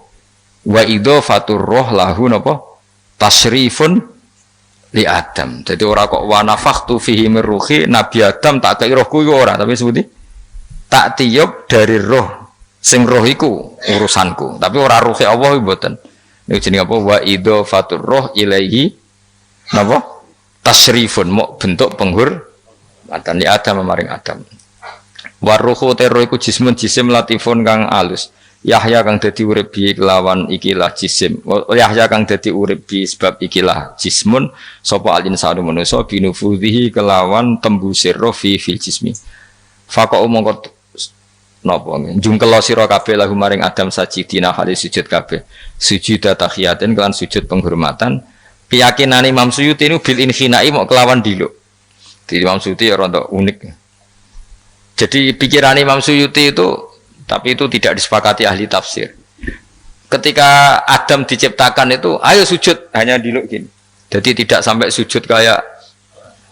Wa idhofatur roh lahu napa? Tasyrifun li Adam. Jadi ora kok wa nafakhtu fihi min ruhi Nabi Adam tak kei rohku iku ora, tapi sebuti tak tiup dari roh sing roh iku urusanku, tapi ora ruhe Allah mboten. Niku jenenge apa? Wa idhofatur roh ilaihi napa? Tasrifun mok bentuk penghormatan li Adam maring Adam. Wa ruhu terro iku jismun jisim latifun kang alus. Yahya kang dadi urip bi kelawan ikilah jisim. Yahya kang dadi urip bi sebab ikilah jismun sapa alin sanu manusa binufudhihi kelawan tembusir roh fi fil jismi. Faqa'u mongko napa jungkelo sira kabeh lahu maring Adam sajidina hale sujud kabeh sujud tahiyatin kelan sujud penghormatan keyakinan Imam Suyuti ini bil infinai mau kelawan diluk di Imam Suyuti ya rontok unik. Jadi pikiran Imam Suyuti itu tapi itu tidak disepakati ahli tafsir. Ketika Adam diciptakan itu ayo sujud hanya diluk gini, jadi tidak sampai sujud kayak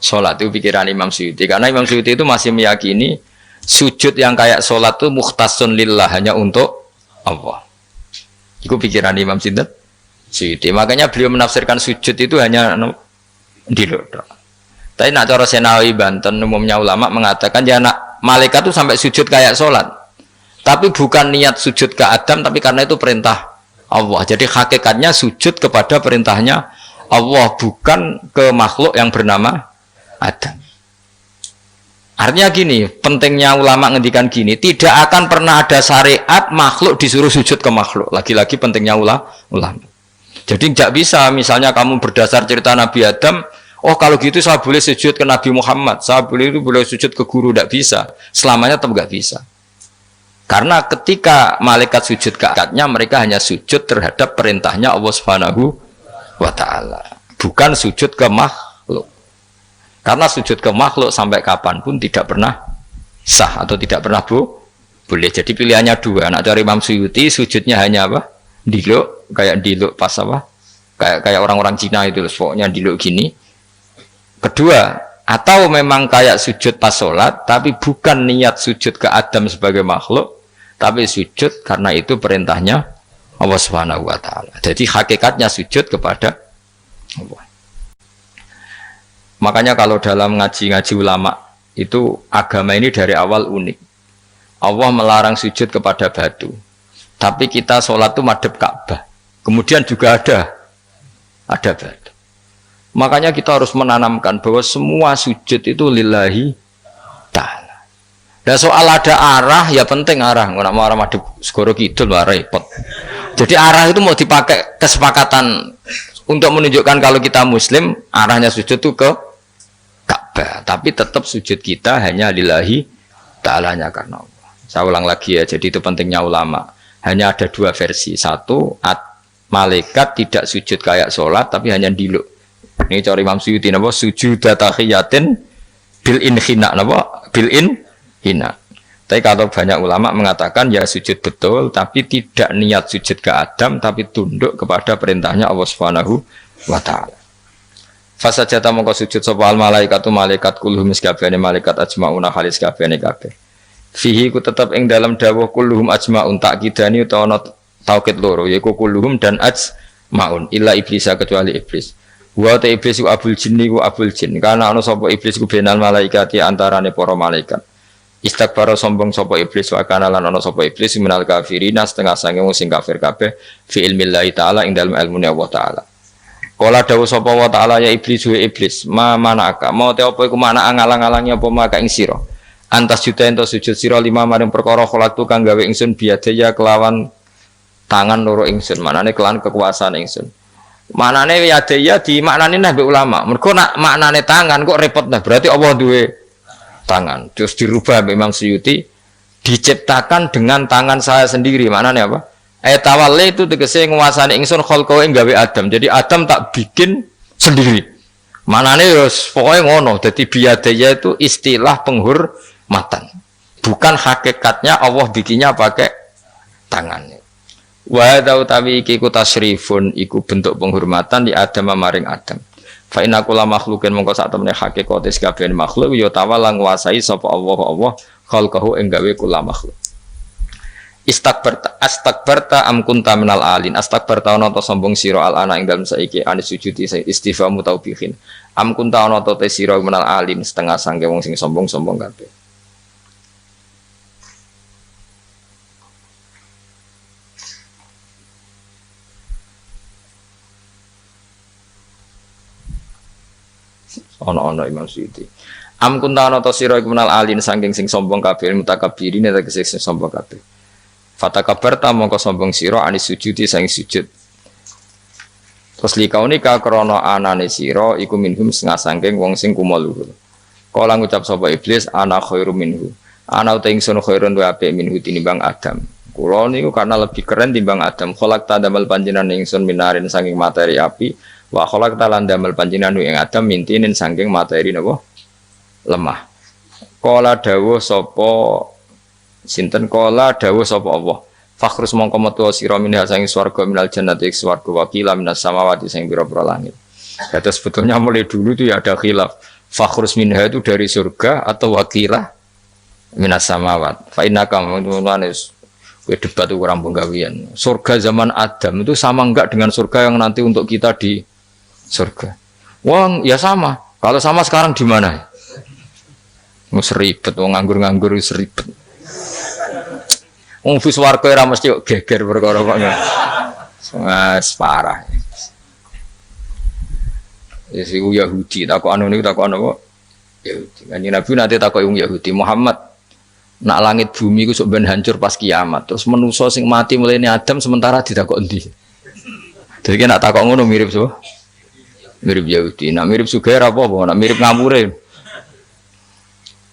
sholat. Itu pikiran Imam Suyuti karena Imam Suyuti itu masih meyakini sujud yang kayak sholat itu mukhtasun lillah, hanya untuk Allah. Itu pikiran Imam Suyuti. Makanya beliau menafsirkan sujud itu hanya diluk. Tapi nak cara Senawi Banten umumnya ulama mengatakan ya nak malaikat itu sampai sujud kayak sholat. Tapi bukan niat sujud ke Adam, tapi karena itu perintah Allah. Jadi hakikatnya sujud kepada perintahnya Allah, bukan ke makhluk yang bernama Adam. Artinya gini, pentingnya ulama ngendikan gini, tidak akan pernah ada syariat makhluk disuruh sujud ke makhluk. Lagi-lagi pentingnya ulama. Jadi tidak bisa, misalnya kamu berdasar cerita Nabi Adam, Oh kalau gitu saya boleh sujud ke Nabi Muhammad, saya boleh sujud ke guru, tidak bisa. Selamanya tetap nggak bisa. Karena ketika malaikat sujud ke akadnya, mereka hanya sujud terhadap perintahnya Allah Subhanahu wa Ta'ala, bukan sujud ke makhluk. Karena sujud ke makhluk sampai kapanpun tidak pernah sah atau tidak pernah boleh. Jadi pilihannya dua. Nak cari Imam Suyuti sujudnya hanya apa? Diluk, kayak diluk pas apa? Kayak orang-orang Cina itu, pokoknya diluk gini. Kedua, atau memang kayak sujud pas sholat, tapi bukan niat sujud ke Adam sebagai makhluk, tapi sujud karena itu perintahnya Allah Subhanahu wa Ta'ala. Jadi hakikatnya sujud kepada Allah. Makanya kalau dalam ngaji-ngaji ulama itu agama ini dari awal unik. Allah melarang sujud kepada batu, tapi kita sholat itu madhep Ka'bah. Kemudian juga ada batu. Makanya kita harus menanamkan bahwa semua sujud itu lillahi ta'ala. Dan soal ada arah, ya penting arah. Nggak mau arah madhep segoro kidul, lah repot. Jadi arah itu mau dipakai kesepakatan untuk menunjukkan kalau kita muslim, arahnya sujud itu ke Ka'bah. Tapi tetap sujud kita hanya lillahi ta'alanya karena Allah. Saya ulang lagi ya, jadi itu pentingnya ulama. Hanya ada dua versi. Satu, malaikat tidak sujud kayak sholat, tapi hanya diluk. Ini cari Imam Suyuti napa sujud tahiyatin bil inhina napa bil inhina. Tapi kalau banyak ulama mengatakan ya sujud betul tapi tidak niat sujud ke Adam tapi tunduk kepada perintahnya Allah Subhanahu wa Ta'ala. Fasajata mongko sujud sapa al malaikatu malaikat kulluhum sakabehane malaikat ajmauna halis kabehane kabeh. Fihi ku tetap ing dalam dawuh kulluhum ajmaun takkidani utawa taukid loro yaiku kulluhum dan ajmaun illa iblis kecuali iblis. Wa ta iblis ku abul jinni ku abul jin karena ana sapa iblis ku benal malaikat antarane para malaikat. Istakbara sombong sapa iblis wa kana lan ana sapa iblis minal kafirina setengah sange wong sing kafir kabeh fi ilmillahi taala ing dalem ilmune Allah taala. Kala dawuh sapa wa taala ya iblis wa iblis ma manaka mau te apa iku mana ngalang-alangi apa maka ing sira. Antas juta ento sujud sira lima maring perkara kholaktu kang gawe ingsun biadaya kelawan tangan loro ingsun manane kelawan kekuasaan ingsun. Maknane yadaya di maknane nabi ulama. Mergo nak maknane tangan kok repot nah. Berarti Allah duwe tangan. Terus dirubah Imam Suyuti diciptakan dengan tangan saya sendiri. Maknane apa? Tawalli itu tegese nguasani ingsun khalqahu ing gawe Adam. Jadi Adam tak bikin sendiri. Maknane ya pokoke ngono. Dadi biyadaya itu istilah penghormatan. Bukan hakikatnya Allah bikinnya pakai tangannya. Wa utawi iki ku tasrifun iku bentuk penghormatan di Adam maring Adam. Fa inna kula makhlukin mongko sak temene hakikate kabeh makhluk ya tawala nguasai sapa Allah khalqahu ing gawe kula makhluk. Astakbarta am kunta minal alin. Astakbarta ana ta sombong sira al ana ing dalem saiki anis sujudi istifamu taubihin. Am kunta ana ta sira minal alin setengah sangke wong sing sombong-sombong kabeh. Ono Imam Suyuti. Am kunta ana ta sira iku menal alin saking sing sombong kabeh mutakabbirine tegese sing sombong kabeh. Fatakabarta mongko sombong sira anis sujudi saking sujud. Terus likaune ka krana anane sira iku minhum setengah saking wong sing kumaluhur. Kala ngucap sapa iblis ana khairu minhu. Ana uta ingsun khairun wa apik minhu tinimbang Adam. Kula niku karena lebih keren timbang Adam. Kholak tadamel panjenengan ingsun minarin saking materi api. Wa kholak talan damel panjenengan ing Adam mintinin saking materi napa lemah. Kala dawuh sapa sinten kala dawuh sapa Allah. Fakhrus mongko metu sira minha saking swarga minal jannati swarga wa qila minas samawati sing pira-pira langit. Jadi sebetulnya mulai dulu itu ya ada khilaf. Fakhrus minha itu dari surga atau wakilah minas samawat. Fa innaka manunis we debat itu kurang penggawean. Surga zaman Adam itu sama enggak dengan surga yang nanti untuk kita di surga? Wong ya sama. Kalau sama sekarang di mana? Seribet, wong nganggur-nganggur seribet. Wong fis warga ora mesti geger perkara kok. Wes parah. Ya si Yahudi takokan niku takokan apa? Yahudi. Kanjeng Nabi nanti takok wong Yahudi, Muhammad nak langit bumi ku sok ben hancur pas kiamat. Terus manusa sing mati mulai Adam sementara ditakok endi? Jadi nak takok ngono mirip so. Mirip Yahudi. Nah mirip Sugair apa? Nah mirip ngawure.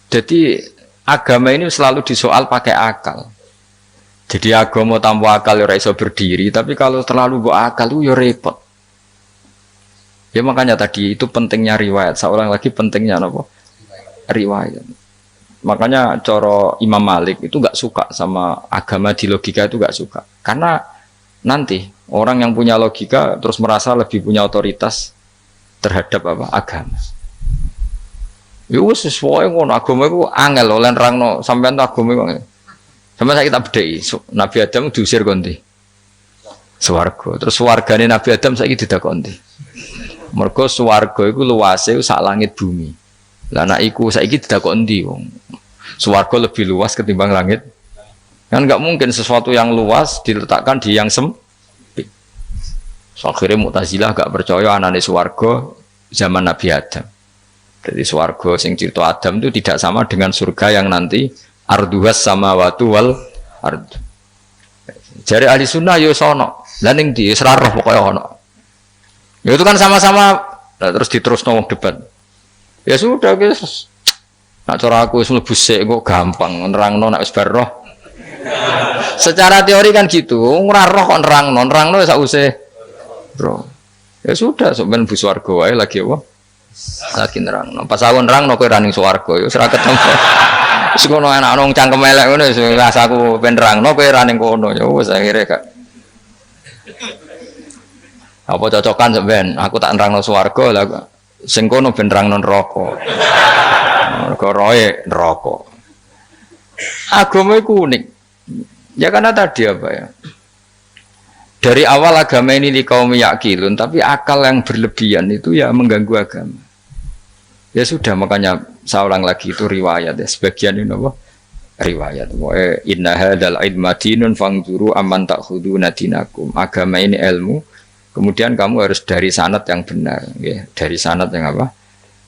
Jadi agama ini selalu disoal pakai akal. Jadi agama tanpa akal ya ora iso berdiri, tapi kalau terlalu mbok akal itu ya repot. Ya makanya tadi itu pentingnya riwayat. Seorang lagi pentingnya apa? Riwayat. Makanya coro Imam Malik itu nggak suka sama agama di logika itu nggak suka. Karena nanti orang yang punya logika terus merasa lebih punya otoritas terhadap apa? Agama. Ya wis sesuai ngono agama itu angel oleh nerangno sampean agama itu. Sampai saya kita bedai, Nabi Adam diusir konti, swarga. Terus swargane Nabi Adam saya tidak konti. Mergo swarga itu luasnya sak langit bumi. Lah anak iku saiki tidak konti, wong. Swarga lebih luas ketimbang langit. Kan nggak mungkin sesuatu yang luas diletakkan di yang sempit. So, akhirnya Mu'tazilah gak percaya anane swarga zaman Nabi Adam. Jadi swarga sing cerita Adam itu tidak sama dengan surga yang nanti arduhas sama watu wal ardu. Jari ahli sunnah yo sono, laning di seraroh pokoknya ono. Ya itu kan sama-sama, nah, terus diterusno wong debat. Ya sudah guys, nak cara aku wis mlebu sik kok gampang nerangno nak wis bar roh. Secara teori kan gitu, ora roh kok nerangno sak usih bro. Ya sudah, sampean bu swarga wae lagi apa? Lagi nerangno. Pas aku nerangno kowe ra ning swarga ya wis ra ketemu. Wis ngono anak nang cangkem elek ngono wis rasaku ben nerangno kowe ra ning kono ya wis akhire gak. Apa cocokan sampean? Aku tak nerangno swarga lah sing kono ben nerangno neraka. Mergo roe neraka. Agama iku unik. Ya karena tadi apa ya? Dari awal agama ini di kaum yakilun, tapi akal yang berlebihan itu ya mengganggu agama. Ya sudah, makanya saya ulang lagi itu riwayat ya. Sebagian ini apa? Riwayat. Inna hadzal ilma dinun fangzuru amman ta'khuduna dinakum. Agama ini ilmu. Kemudian kamu harus dari sanad yang benar, ya. Dari sanad yang apa?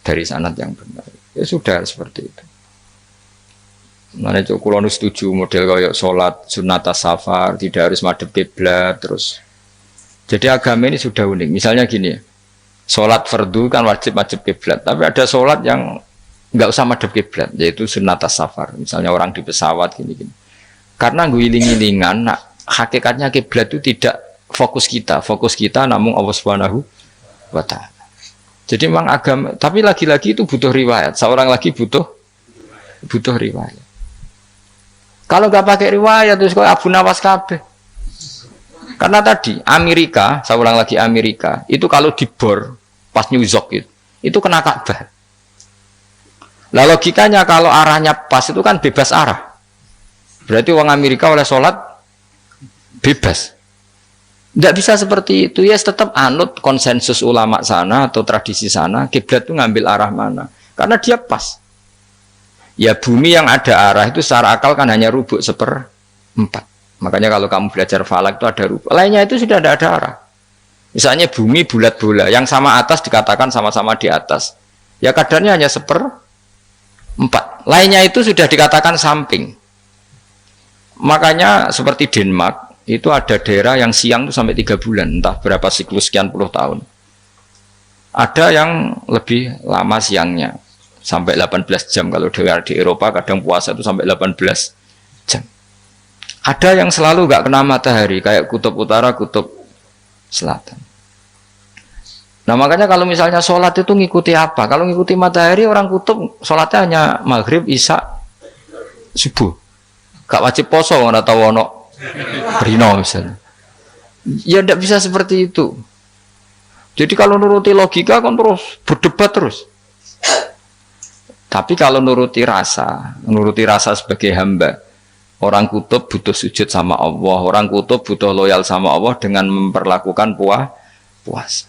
Dari sanad yang benar. Ya sudah seperti itu. Mana itu kalau setuju model kayak sholat sunat safar tidak harus madhep kiblat terus. Jadi agama ini sudah unik. Misalnya gini, sholat fardu kan wajib kiblat, tapi ada sholat yang nggak usah madhep kiblat, yaitu sunat safar. Misalnya orang di pesawat gini. Karena guling-gilingan, nah, hakikatnya kiblat itu tidak fokus kita namun Allah Subhanahu wa Ta'ala. Jadi memang agama, tapi lagi-lagi itu butuh riwayat. Seorang lagi butuh riwayat. Kalau nggak pakai riwayat terus kok Abu Nawas kabeh. Karena tadi Amerika, saya ulang lagi Amerika, itu kalau dibor pas New York itu kena Ka'bah. Lah logikanya kalau arahnya pas itu kan bebas arah. Berarti orang Amerika oleh sholat bebas. Nggak bisa seperti itu, ya tetap anut konsensus ulama sana atau tradisi sana, kiblat itu ngambil arah mana. Karena dia pas. Ya bumi yang ada arah itu secara akal kan hanya rubuk 1/4. Makanya kalau kamu belajar falak itu ada rubuk. Lainnya itu sudah ada arah. Misalnya bumi bulat bola, yang sama atas dikatakan sama-sama di atas. Ya kadarnya hanya 1/4. Lainnya itu sudah dikatakan samping. Makanya seperti Denmark, itu ada daerah yang siang itu sampai 3 bulan, entah berapa siklus sekian puluh tahun. Ada yang lebih lama siangnya. Sampai 18 jam kalau di Eropa kadang puasa itu sampai 18 jam. Ada yang selalu nggak kena matahari kayak kutub utara, kutub selatan. Nah makanya kalau misalnya sholat itu ngikuti apa? Kalau ngikuti matahari orang kutub sholatnya hanya maghrib, isya, subuh. Gak wajib poso nggak tahu ono rino misalnya. Ya tidak bisa seperti itu. Jadi kalau nuruti logika kan terus berdebat terus. Tapi kalau nuruti rasa sebagai hamba, orang kutub butuh sujud sama Allah, orang kutub butuh loyal sama Allah dengan memperlakukan puasa.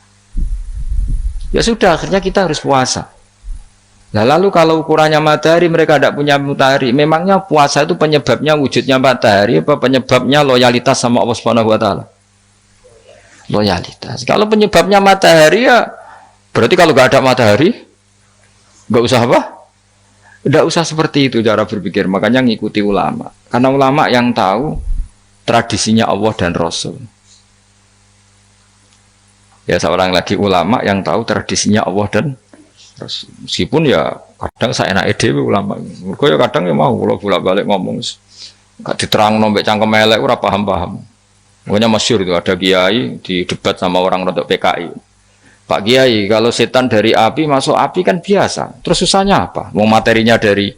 Ya sudah, akhirnya kita harus puasa. Nah, lalu kalau ukurannya matahari, mereka tidak punya matahari. Memangnya puasa itu penyebabnya wujudnya matahari, apa penyebabnya loyalitas sama Allah Subhanahu wa Ta'ala? Loyalitas. Kalau penyebabnya matahari ya, berarti kalau nggak ada matahari, nggak usah apa? Tidak usah seperti itu cara berpikir. Makanya ngikuti ulama. Karena ulama yang tahu tradisinya Allah dan Rasul. Ya seorang lagi ulama yang tahu tradisinya Allah dan Rasul. Meskipun ya kadang saya enak ide ulama. Mergo ya kadang ya mau kalau bolak-balik ngomong gak diterang nombek cangkem elek ora paham-paham. Pokoknya masyhur itu ada kiai di debat sama orang rodok PKI. Pak Kiai, kalau setan dari api masuk api kan biasa. Terus susahnya apa? Mau materinya dari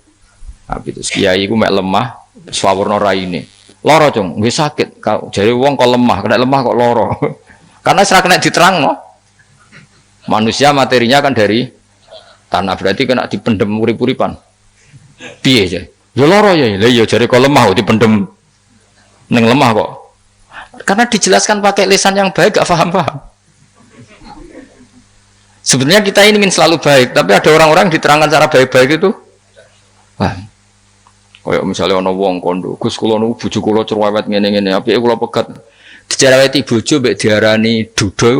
api itu. Kiai ku mek lemah, swawarna raine. Loro cung, nggih sakit. Jadi wong kok lemah, kena lemah kok loro. Karena serak kena diterang no. Manusia materinya kan dari tanah, berarti kena dipendem urip-uripan. Piye aja? Ya loro ya, lah ya jare kok lemah kok dipendem ning lemah kok. Karena dijelaskan pakai lisan yang baik gak paham-paham. Sebenarnya kita ini ingin selalu baik, tapi ada orang-orang diterangkan cara baik-baik itu paham. Kayak misalnya ana wong kondo, Gus kula niku bojo kula cerewet ngene-ngene, apike kula pegat. Dicereweti bojo mbek diarani duda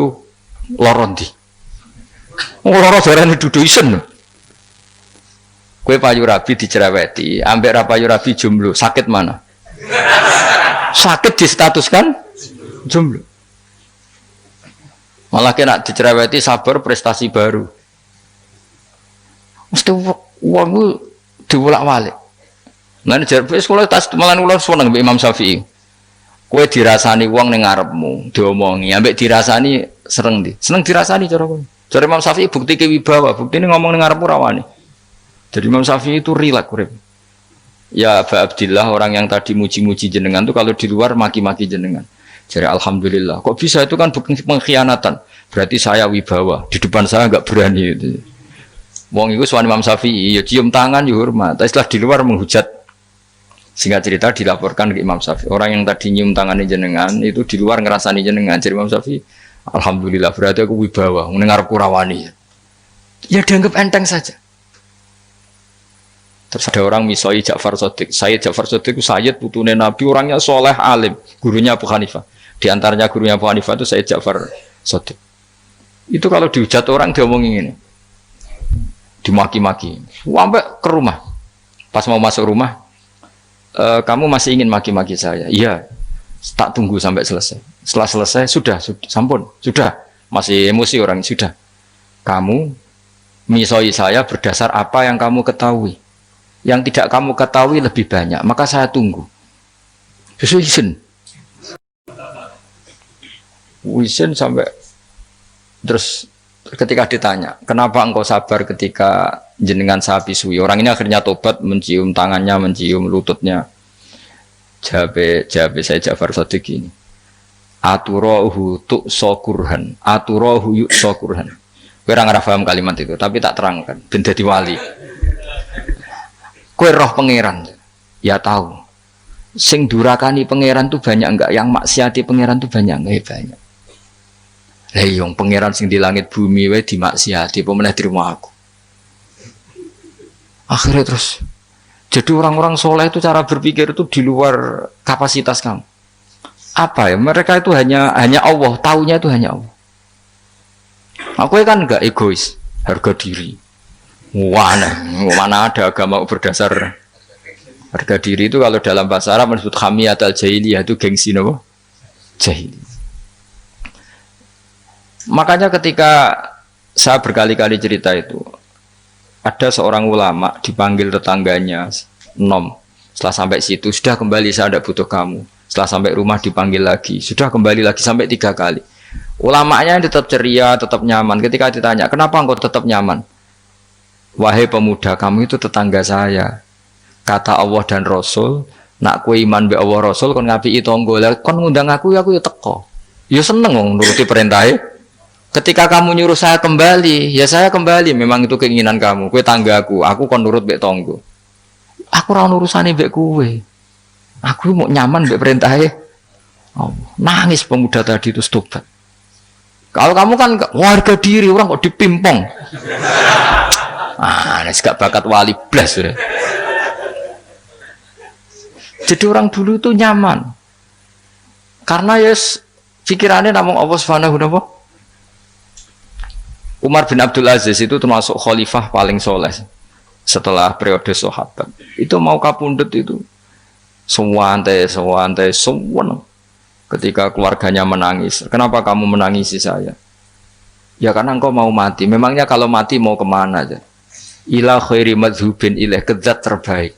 lara ndi? Lara diarani duda isen. Kowe payu rabi dicereweti, ambek ra payu rabi jomblo, sakit mana? Sakit distatuskan jomblo. Malah kena dicereweti sabar prestasi baru. Mesti wong ku diwolak-walik. Nah ini jarpe sekolah tas malah ular seneng mbek Imam Syafi'i. Kowe dirasani wong ning ngarepmu, diomongi, ambek dirasani seneng ndi? Seneng dirasani cara kowe. Cara Imam Syafi'i bukti kewibawa, buktine ngomong ning ngarepmu ra wani. Jadi Imam Syafi'i itu rileks urip. Ya Aba Abdillah orang yang tadi muji-muji jenengan tuh kalau di luar maki-maki jenengan. Jadi alhamdulillah. Kok bisa itu kan bukti pengkhianatan. Berarti saya wibawa, di depan saya enggak berani itu. Wong iku suami Imam Syafi'i, ya cium tangan ya hormat. Tapi setelah di luar menghujat. Singkat cerita dilaporkan ke Imam Syafi'i. Orang yang tadi nyium tangan jenengan itu di luar ngerasani jenengan. Jadi Imam Syafi'i, alhamdulillah berarti aku wibawa, mendengar kurawani. Ya dianggap enteng saja. Terus ada orang misoi Ja'far Shadiq. Sayyid Ja'far Shadiq itu Sayyid putune Nabi, orangnya soleh alim. Gurunya Abu Hanifah. Di antaranya gurunya Abu Hanifah itu Sayyid Ja'far Shadiq. Itu kalau dihujat orang diomongin ini. Dimaki-maki. Sampai ke rumah. Pas mau masuk rumah, kamu masih ingin maki-maki saya? Iya. Tak tunggu sampai selesai. Setelah selesai, sudah sampun. Sudah. Masih emosi orang, sudah. Kamu misoi saya berdasar apa yang kamu ketahui. Yang tidak kamu ketahui lebih banyak, maka saya tunggu. Sesuai izin sampai terus ketika ditanya, kenapa engkau sabar ketika jenengan saya pisui? Orang ini akhirnya tobat, mencium tangannya, mencium lututnya. Jawab saya Ja'far Shadiq ini. Aturohu tuk sokurhan, aturohu yuk sokurhan. Gue nggak paham kalimat itu, tapi tak terangkan. Ben dadi wali. Kue roh pangeran, ya tahu. Sing durakani pangeran tuh banyak enggak? Yang maksiati pangeran tuh banyak enggak? Ya banyak. Lah yang pangeran sing di langit bumi wae dimaksiati, pemenah terima aku. Akhirnya terus, jadi orang-orang soleh itu cara berpikir itu di luar kapasitas kamu. Apa ya? Mereka itu hanya Allah, taunya itu hanya Allah. Aku kan enggak egois, harga diri. Mana ada agama berdasar harga diri itu kalau dalam bahasa Arab disebut khamiyatul jahiliyah, itu gengsi nopo jahili. Makanya ketika saya berkali-kali cerita itu, ada seorang ulama dipanggil tetangganya nom. Setelah sampai situ sudah kembali, saya tidak butuh kamu. Setelah sampai rumah dipanggil lagi, sudah kembali lagi sampai 3 kali. Ulamanya tetap ceria, tetap nyaman. Ketika ditanya, kenapa engkau tetap nyaman? Wahai pemuda, kamu itu tetangga saya. Kata Allah dan Rasul, nak kue iman be Allah Rasul kon ngapi tonggo. Lah kon ngundang aku ya teko. Ya seneng wong nuruti perintahnya. Ketika kamu nyuruh saya kembali, ya saya kembali. Memang itu keinginan kamu. Kue tanggaku, aku kon nurut be tonggo. Aku ora urusane be kue. Aku mau nyaman be perintahnya. Oh, nangis pemuda tadi itu tobat. Kalau kamu kan warga diri, orang kok dipimpong. Ini gak bakat wali blas sudah. Jadi orang dulu itu nyaman. Karena pikirannya namung Allah Subhanahu wa ta'ala. Umar bin Abdul Aziz itu termasuk khalifah paling soleh setelah periode sahabat. Itu mau kapundhut itu semua ketika keluarganya menangis. Kenapa kamu menangisi saya? Ya karena engkau mau mati. Memangnya kalau mati mau kemana aja? Ila khairi madhubin ilaih, ke zat terbaik.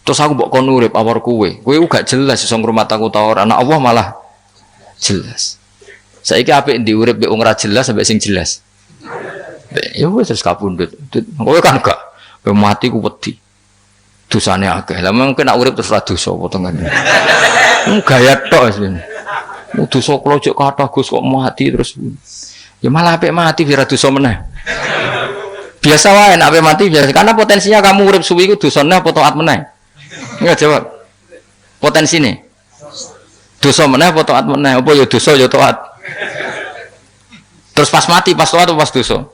Terus aku mbok kon urip awar kowe. Kowe gak jelas iso ngrumat aku ta ora. Ana Allah malah jelas. Saiki apik ndi urip mbek wong ora jelas sampai sing jelas. Ya wis kapundhut. Kowe kan gak mati ku wedi. Dosane akeh. Lah mung kena urip terus ra dosa apa to ngene. Gaya tok wis. Dosa kula jek kathah Gus kok mati terus. Ya malah apik mati ora dosa meneh. Biasa wae nek apik mati biasa karena potensinya kamu urip suwi iku dosane apa taat meneh. Enggak jawab. Potensine. Dosa meneh apa taat meneh? Apa ya dosa ya taat. Terus pas mati pas taat atau pas dosa?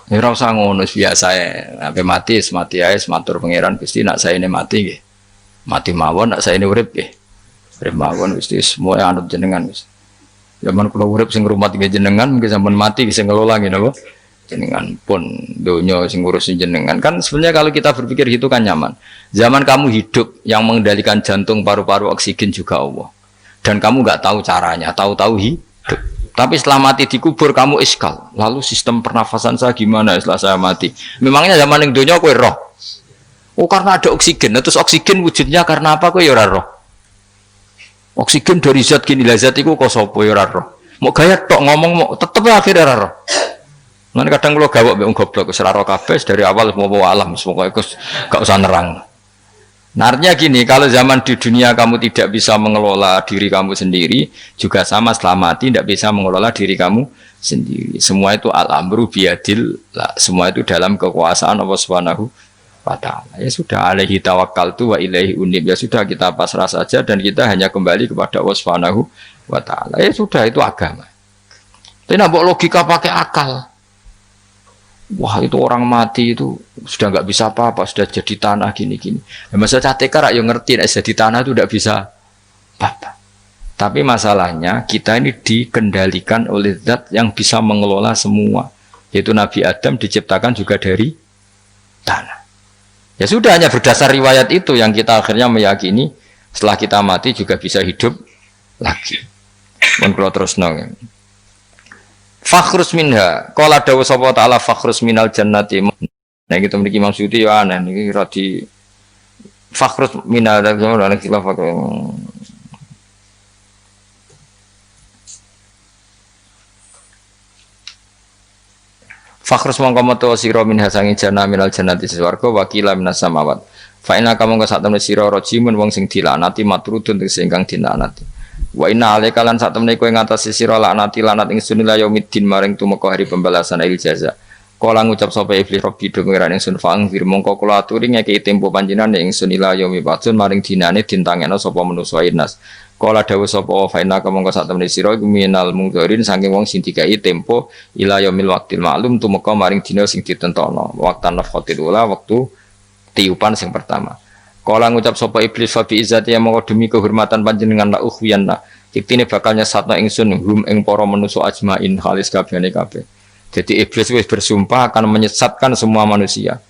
Ya ora usah ngono biasa ae. Apik mati mati ae matur pangeran Gusti nak saene mati nggih. Mati mawon nak saene urip nggih. Urip mawon Gusti semua anut jenengan wis. Zaman kula urip sing ngrumat nggih jenengan, mungkin sampean mati sing ngelola nggih napa? Jenengan pun donya sing ngurusin jenengan. Kan sebenarnya kalau kita berpikir gitu kan nyaman. Zaman kamu hidup yang mengendalikan jantung, paru-paru, oksigen juga Allah. Dan kamu nggak tahu caranya, tahu-tahu hidup. Tapi setelah mati dikubur kamu iskal. Lalu sistem pernafasan saya gimana setelah saya mati? Memangnya zaman yang donya kowe roh. Oh karena ada oksigen. Terus oksigen wujudnya karena apa kowe ya ora roh? Oksigen dari zat gini lah zat itu kok sopo ya roh. Mau gaya tok ngomong mau tetep akhirnya roh. Nanti kadang kalau gawak be goblok wis roh kabeh dari awal mau alam pokoke gak usah nerang. Nah, artinya gini, kalau zaman di dunia kamu tidak bisa mengelola diri kamu sendiri, juga sama setelah mati tidak bisa mengelola diri kamu sendiri. Semua itu al-amru biyadil, semua itu dalam kekuasaan Allah Subhanahu wa ta'ala. Ya sudah, alaihi tawakkaltu wa ilaihi unib. Ya sudah, kita pasrah saja dan kita hanya kembali kepada Allah Subhanahu wa ta'ala. Ya sudah, itu agama. Tapi nak logika pakai akal. Wah, itu orang mati itu sudah nggak bisa apa-apa, sudah jadi tanah gini-gini. Ya, masa catekar yang ngerti, jadi tanah itu tidak bisa apa-apa. Tapi masalahnya kita ini dikendalikan oleh zat yang bisa mengelola semua. Yaitu Nabi Adam diciptakan juga dari tanah. Ya sudah, hanya berdasar riwayat itu yang kita akhirnya meyakini setelah kita mati juga bisa hidup lagi. Pun kalau terus nong. Fakhrus minha, qala dawu sapa ta'ala fakhrus minal jannati. Nah gitu mriki Imam Suyuti ya aneh niki radi fakhrus minal jannati khilaf. Fakhrus mongko metu sira minha sangi jannah minal jannati swarga wakila minas samawat. Fa inna kamu sak temne sira rajimun wong sing dilanati matrudun sing ingkang dilanati. Wa inna alaika lan sak temne kowe ngatasi sira laknati lanat ingsun ila yaumiddin maring tumeka hari pembalasan il jaza. Kala ngucap sapa iblis robbi do pengiran ingsun fang fir mongko kula aturi ngeki tempo panjenengan ingsun ila yaumi batsun maring dinane dintangeno sapa manusa inas. Kala dawuh sapa fa inna mongko sak temne sira iku minal mungdharin saking wong sing dikai tempo ila yaumil waqtil ma'lum tumeka maring dina sing ditentono. Waqtan nafqatil ula wektu tiupan sing pertama. Kala ngucap sapa iblis fa bi izzati ya mongko demi kehormatan panjenengan la ukhwiyanna. Iktine bakal nyesatno ingsun hum ing para manusa ajmain khalis kabehane kabeh. Jadi iblis wis bersumpah akan menyesatkan semua manusia.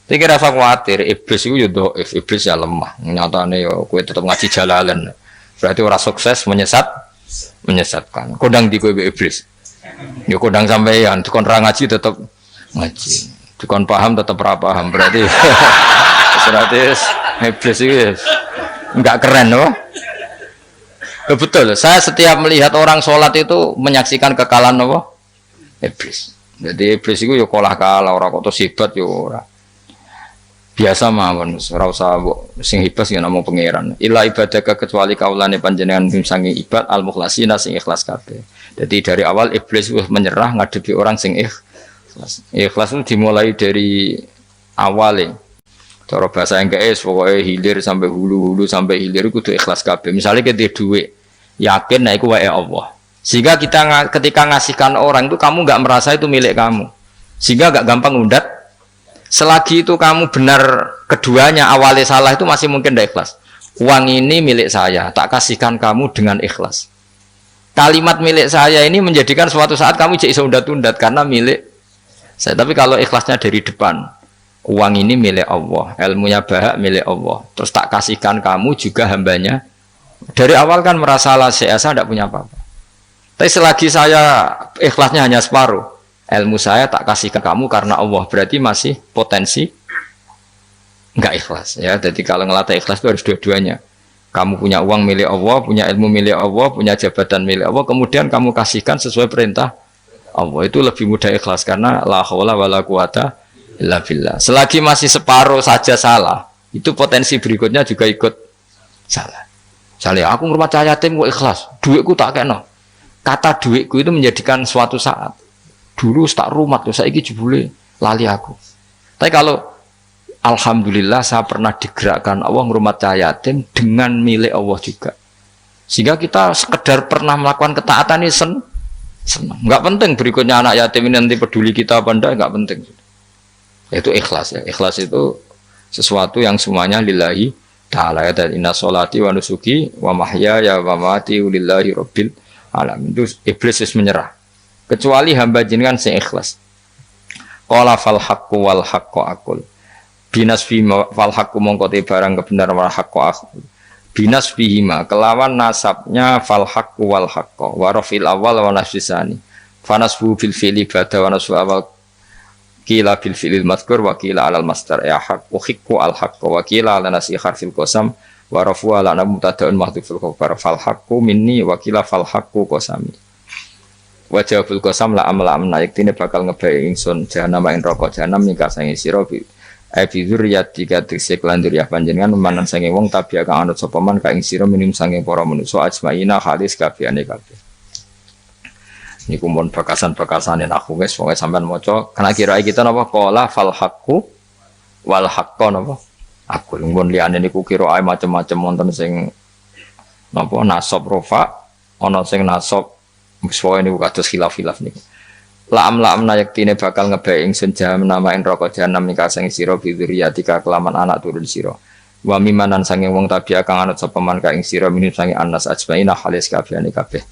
Tapi rasa khawatir iblis itu ya dhaif, iblis ya lemah. Nyatane ya kowe tetep ngaji jalalan. Berarti ora sukses menyesatkan. Kodang di kowe iblis. Ya kodang sampeyan dikon ra ngaji tetep ngaji. Dikon paham tetep ra paham. Berarti iblis itu enggak keren loh. Betul, saya setiap melihat orang sholat itu menyaksikan kekalahan apa? Iblis. Jadi iblis itu ya kalah orang kok hebat ya ora. Biasa mawon, ora usah sing hebat sing namung pangeran. Ila ibadaka kecuali kaulane panjenengan sangi ibad al mukhlasina sing ikhlas kabeh. Jadi dari awal iblis wis menyerah ngadepi orang sing ikhlas. Ikhlas itu dimulai dari awalnya. Cara bahasa Inggris pokoknya hilir sampai hulu sampai hilir itu ikhlas kabeh. Misalnya kita duit, yakin nah iku wae Allah. Sehingga kita ketika ngasihkan orang itu kamu nggak merasa itu milik kamu. Sehingga nggak gampang undat. Selagi itu kamu benar keduanya awalnya salah itu masih mungkin tidak ikhlas. Uang ini milik saya, tak kasihkan kamu dengan ikhlas. Kalimat milik saya ini menjadikan suatu saat kamu jadi undat-undat karena milik saya. Tapi kalau ikhlasnya dari depan. Uang ini milik Allah, ilmunya bahak milik Allah. Terus tak kasihkan kamu juga hambanya. Dari awal kan merasa lah saya tidak punya apa-apa. Tapi selagi saya ikhlasnya hanya separuh, ilmu saya tak kasih ke kamu karena Allah, berarti masih potensi nggak ikhlas ya. Jadi kalau ngelatih ikhlas itu harus dua-duanya. Kamu punya uang milik Allah, punya ilmu milik Allah, punya jabatan milik Allah, kemudian kamu kasihkan sesuai perintah Allah, itu lebih mudah ikhlas karena la haula wala quwata illa billah. Selagi masih separuh saja salah, itu potensi berikutnya juga ikut salah. Misalnya aku ngurmat yatim kok ikhlas, duitku tak kena. Kata duitku itu menjadikan suatu saat. Dulu tak rumat tuh, saya jebule lali aku. Tapi kalau alhamdulillah saya pernah digerakkan Allah ngurmat yatim dengan milik Allah juga. Sehingga kita sekedar pernah melakukan ketaatan ini senang. Enggak penting berikutnya anak yatim ini nanti peduli kita apa enggak, enggak penting. Itu ikhlas ya. Ikhlas itu sesuatu yang semuanya lillahi ta'ala ya. Dan inna sholati wa nusuki wa mahyaya wa mamati lillahi rabbil alamin. Itu iblis menyerah. Kecuali hamba jenengan sing ikhlas. Qala fal haqqu wal haqqu aqul. Binas fi fal haqqu mongko te barang kebenaran wal haqqu aqul. Binas fihima kelawan nasabnya fal haqqu wal haqqu wa rafil awal wa nasbisani. Fanasbu bil fi'li ba'da wa nasbu awal kila bil fi'lil mazkur wa kila alal masdar ya haqqu hiqqu al haqqu wa kila ala nasi harfil qasam wa rafu ala mubtada'un mahdhuful khabar fal haqqu minni wa kila fal haqqu qasami. Wa jawabul qasam la amla amna yaktine bakal ngebae ingsun jahanam ing neraka jahanam nika sange sira bi dzurriyyati katik lan dzurriyyah panjenengan manan sange wong tabiya kang anut sapa man ka ing sira minim sange para manusa ajmaina halis kabehane kabeh. Niku mon bakasan-bakasane aku wis pokoke sampean maca kena kira kita napa qala fal haqqu wal haqqu napa aku mun liyane niku kira ae macam-macam wonten sing napa nasab rofa ana sing nasab soalnya ini bukan terus khilaf nih. Laam nayaktine bakal ngebae ingsun jahanam namain rokok jahanam nika sange sira bidzuriyatika kelaman anak turun sira. Wa mimanan sange wong tabi'a kang anut sapa man ka ing sira minum sange anas ajmaina halis kabehane kabeh.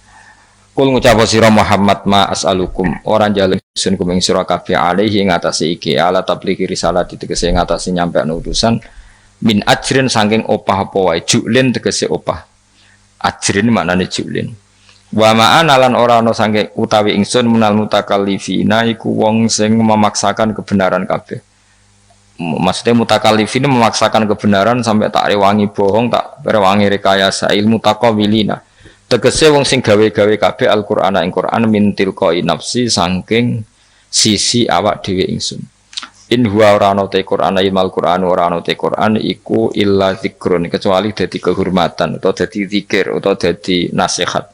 Kul ngucap sira Muhammad ma as'alukum ora njaluk ingsun kuming sira kabeh alaihi ngatasi iki ala tablighi risalah ditegese ngatasi nyampe utusan min ajrin saking opah apa wae julin tegese opah. Ajrin maknane julin. Wa ma'ana lan ora ana sange utawi ingsun munal mutakallifina iku wong sing memaksakan kebenaran kabeh. Maksudnya mutakallifin memaksakan kebenaran sampai tak rewangi bohong, tak rewangi rekayasa ilmu taqawilina. Tegese wong sing gawe-gawe kabeh Al-Qur'an ing Qur'an min tilqai nafsi saking sisi awak dhewe ingsun. In huwa ora ana te Qur'an ilmal Qur'an ora ana te Qur'an iku illa zikrun kecuali dadi kehormatan atau dadi zikir atau dadi nasihat.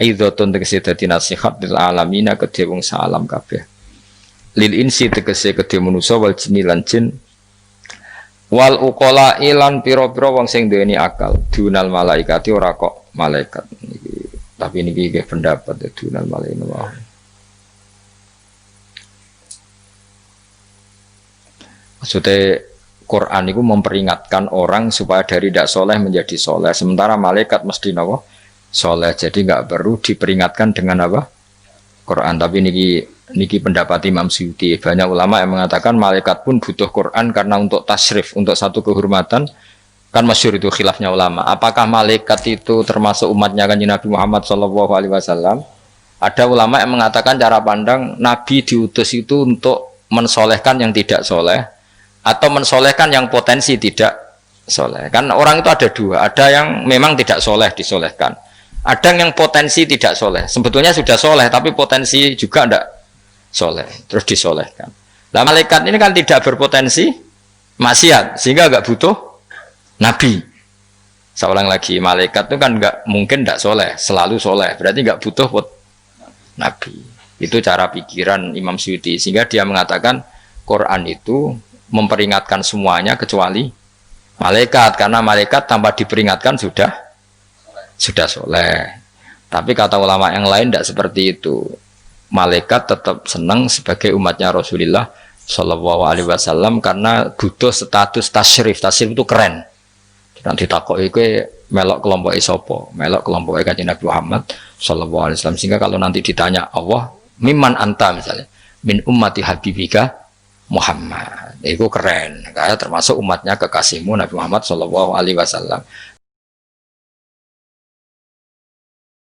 Aidhatun tegese dadi nasihat lil alamina kedhe wong salam kabeh. Lil insi tegese kedhe manusa wal jinni lan jin wal uqala ilan pira-pira wong sing duweni akal dunal malaikati ora kok malaikat niki. Tapi niki nggih pendapat dunal malaikat. Maksudnya Quran itu memperingatkan orang supaya dari tidak soleh menjadi soleh. Sementara malaikat mesti nawa soleh, jadi nggak perlu diperingatkan dengan apa? Quran. Tapi niki pendapat Imam Suyuti. Banyak ulama yang mengatakan malaikat pun butuh Quran karena untuk tasrif, untuk satu kehormatan. Kan masyhur itu khilafnya ulama. Apakah malaikat itu termasuk umatnya kanjeng Nabi Muhammad SAW? Ada ulama yang mengatakan cara pandang Nabi diutus itu untuk mensolehkan yang tidak soleh atau mensolehkan yang potensi tidak soleh. Kan orang itu ada dua. Ada yang memang tidak soleh disolehkan. Ada yang potensi tidak soleh, sebetulnya sudah soleh, tapi potensi juga tidak soleh, terus disolehkan. Nah malaikat ini kan tidak berpotensi maksiat, sehingga nggak butuh nabi. Seorang lagi, malaikat itu kan nggak mungkin tidak soleh, selalu soleh, berarti nggak butuh nabi. Itu cara pikiran Imam Suyuti, sehingga dia mengatakan Quran itu memperingatkan semuanya kecuali malaikat, karena malaikat tanpa diperingatkan sudah soleh. Tapi kata ulama yang lain tidak seperti itu. Malaikat tetap senang sebagai umatnya Rasulullah Shallallahu Alaihi Wasallam karena butuh status tasyrif. Tasyrif itu keren. Nanti takut itu melok kelompok isopo, melok kelompok kanjeng Nabi Muhammad Shallallahu Alaihi Wasallam. Sehingga kalau nanti ditanya Allah, mimman anta misalnya, min ummati habibika Muhammad. Itu keren. Kayak termasuk umatnya kekasihmu Nabi Muhammad Shallallahu Alaihi Wasallam.